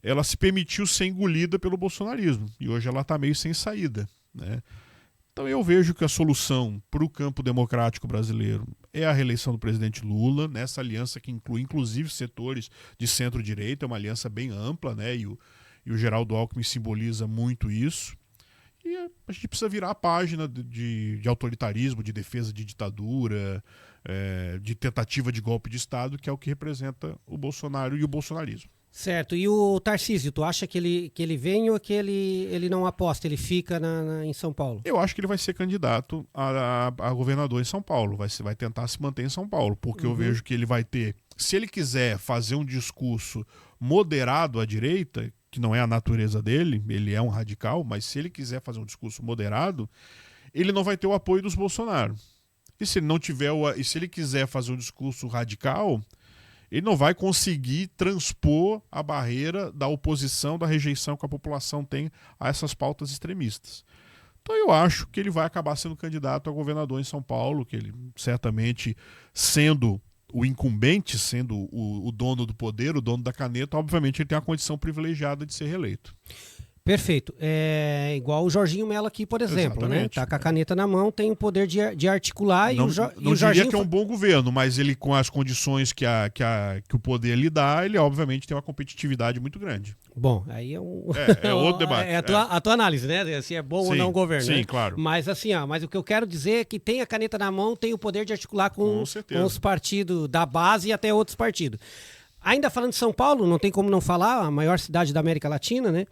ela se permitiu ser engolida pelo bolsonarismo. E hoje ela está meio sem saída, né? Então eu vejo que a solução para o campo democrático brasileiro é a reeleição do presidente Lula, nessa aliança que inclui inclusive setores de centro-direita, é uma aliança bem ampla, né? E o Geraldo Alckmin simboliza muito isso. E a gente precisa virar a página de autoritarismo, de defesa de ditadura, de tentativa de golpe de Estado, que é o que representa o Bolsonaro e o bolsonarismo. Certo. E o Tarcísio, tu acha que ele vem ou que ele não aposta, ele fica em São Paulo? Eu acho que ele vai ser candidato a governador em São Paulo, vai tentar se manter em São Paulo, porque eu vejo que ele vai ter, se ele quiser fazer um discurso moderado à direita, que não é a natureza dele, ele é um radical, mas se ele quiser fazer um discurso moderado, ele não vai ter o apoio dos Bolsonaro. E se ele não tiver, e se ele quiser fazer um discurso radical, ele não vai conseguir transpor a barreira da oposição, da rejeição que a população tem a essas pautas extremistas. Então eu acho que ele vai acabar sendo candidato a governador em São Paulo, que ele certamente, sendo o incumbente, sendo o dono do poder, o dono da caneta, obviamente ele tem uma condição privilegiada de ser reeleito. Perfeito. É igual o Jorginho Mello aqui, por exemplo, Exatamente, né? Tá com a caneta na mão, tem o poder de articular não, e o Jorginho diria que é um bom governo, mas ele, com as condições que o poder lhe dá, ele obviamente tem uma competitividade muito grande. Bom, aí é outro debate. É a tua análise, né? Se é bom ou não o governo. Sim, né? claro. Mas assim, mas o que eu quero dizer é que tem a caneta na mão, tem o poder de articular com os partidos da base e até outros partidos. Ainda falando de São Paulo, não tem como não falar, a maior cidade da América Latina, né?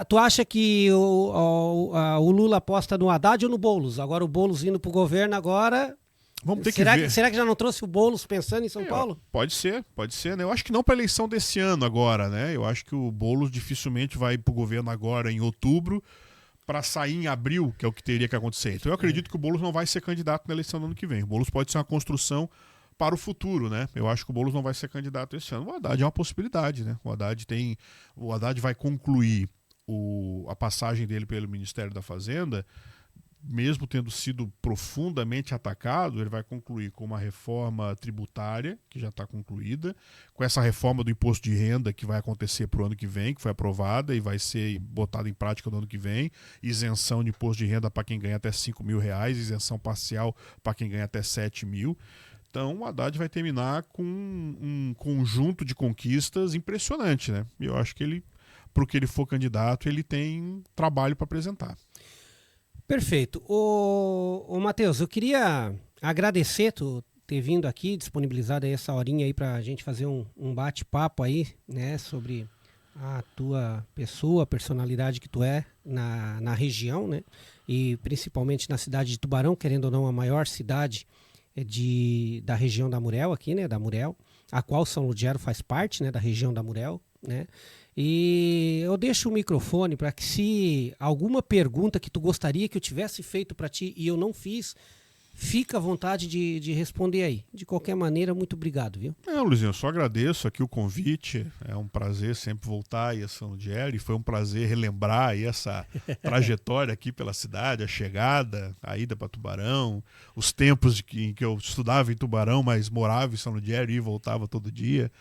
Tu acha que o Lula aposta no Haddad ou no Boulos? Agora o Boulos indo pro governo agora... Vamos ter que ver. Será que já não trouxe o Boulos pensando em São Paulo? Pode ser, né? Eu acho que não para a eleição desse ano agora, né? Eu acho que o Boulos dificilmente vai pro governo agora em outubro para sair em abril, que é o que teria que acontecer. Então eu acredito que o Boulos não vai ser candidato na eleição do ano que vem. O Boulos pode ser uma construção para o futuro, né? Eu acho que o Boulos não vai ser candidato esse ano. O Haddad é uma possibilidade, né? O Haddad vai concluir a passagem dele pelo Ministério da Fazenda, mesmo tendo sido profundamente atacado, ele vai concluir com uma reforma tributária, que já está concluída, com essa reforma do imposto de renda que vai acontecer para o ano que vem, que foi aprovada e vai ser botada em prática no ano que vem, isenção de imposto de renda para quem ganha até R$5.000, isenção parcial para quem ganha até R$7.000. Então o Haddad vai terminar com um conjunto de conquistas impressionante, né? E eu acho que ele, para o que ele for candidato, ele tem trabalho para apresentar. Perfeito. Ô Matheus, eu queria agradecer tu ter vindo aqui, disponibilizado aí essa horinha aí para a gente fazer um bate-papo aí, né, sobre a tua pessoa, a personalidade que tu é na região, né, e principalmente na cidade de Tubarão, querendo ou não, a maior cidade da região da Murel aqui, né, da Murel, a qual São Ludgero faz parte, né, da região da Murel, né. E eu deixo o microfone para que, se alguma pergunta que tu gostaria que eu tivesse feito para ti e eu não fiz, fica à vontade de responder aí. De qualquer maneira, muito obrigado, viu? Luizinho, eu só agradeço aqui o convite. É um prazer sempre voltar aí a São Ludgero, e foi um prazer relembrar aí essa trajetória aqui pela cidade, a chegada, a ida para Tubarão, os tempos em que eu estudava em Tubarão, mas morava em São Ludgero e voltava todo dia.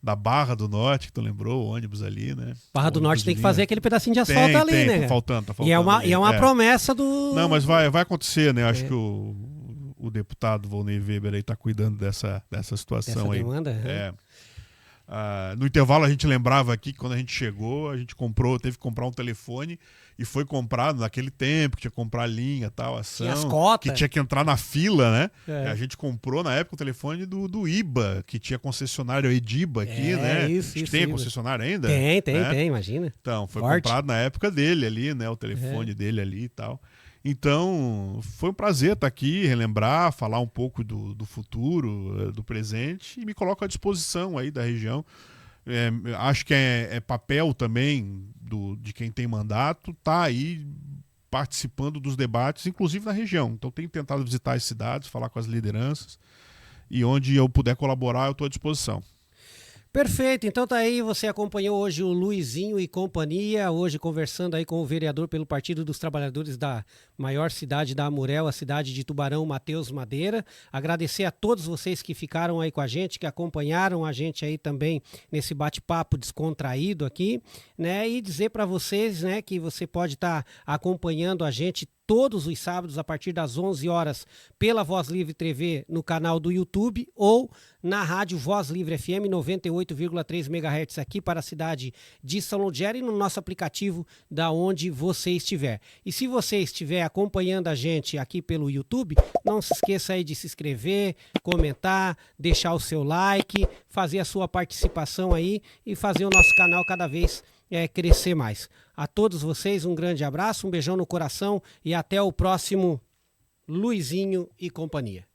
Da Barra do Norte, que tu lembrou, o ônibus ali, né? Barra do Norte tem que fazer aquele pedacinho de asfalto ali, né? Tá faltando. E é uma promessa do... Não, mas vai acontecer, né? Acho que o deputado Volney Weber aí tá cuidando dessa situação aí. Demanda? No intervalo a gente lembrava aqui que quando a gente chegou, a gente teve que comprar um telefone e foi comprado naquele tempo, que tinha que comprar linha, tal, ação, as cotas, que tinha que entrar na fila, né? A gente comprou na época o telefone do IBA, que tinha concessionário Ediba aqui, né? Isso, tem IBA. Concessionário ainda? Tem, imagina. Então, foi Forte. comprado na época dele ali, né? O telefone dele ali e tal. Então, foi um prazer estar aqui, relembrar, falar um pouco do futuro, do presente, e me coloco à disposição aí da região. Acho que é papel também de quem tem mandato, tá aí participando dos debates, inclusive na região. Então, tenho tentado visitar as cidades, falar com as lideranças, e onde eu puder colaborar, eu estou à disposição. Perfeito, então tá aí, você acompanhou hoje o Luizinho e companhia, hoje conversando aí com o vereador pelo Partido dos Trabalhadores da maior cidade da Amurel, a cidade de Tubarão, Matheus Madeira. Agradecer a todos vocês que ficaram aí com a gente, que acompanharam a gente aí também nesse bate-papo descontraído aqui, né? E dizer para vocês, né, que você pode estar acompanhando a gente todos os sábados a partir das 11 horas pela Voz Livre TV no canal do YouTube ou na rádio Voz Livre FM 98,3 MHz aqui para a cidade de São Lugero e no nosso aplicativo da onde você estiver. E se você estiver acompanhando a gente aqui pelo YouTube, não se esqueça aí de se inscrever, comentar, deixar o seu like, fazer a sua participação aí e fazer o nosso canal cada vez crescer mais. A todos vocês um grande abraço, um beijão no coração e até o próximo Luizinho e companhia.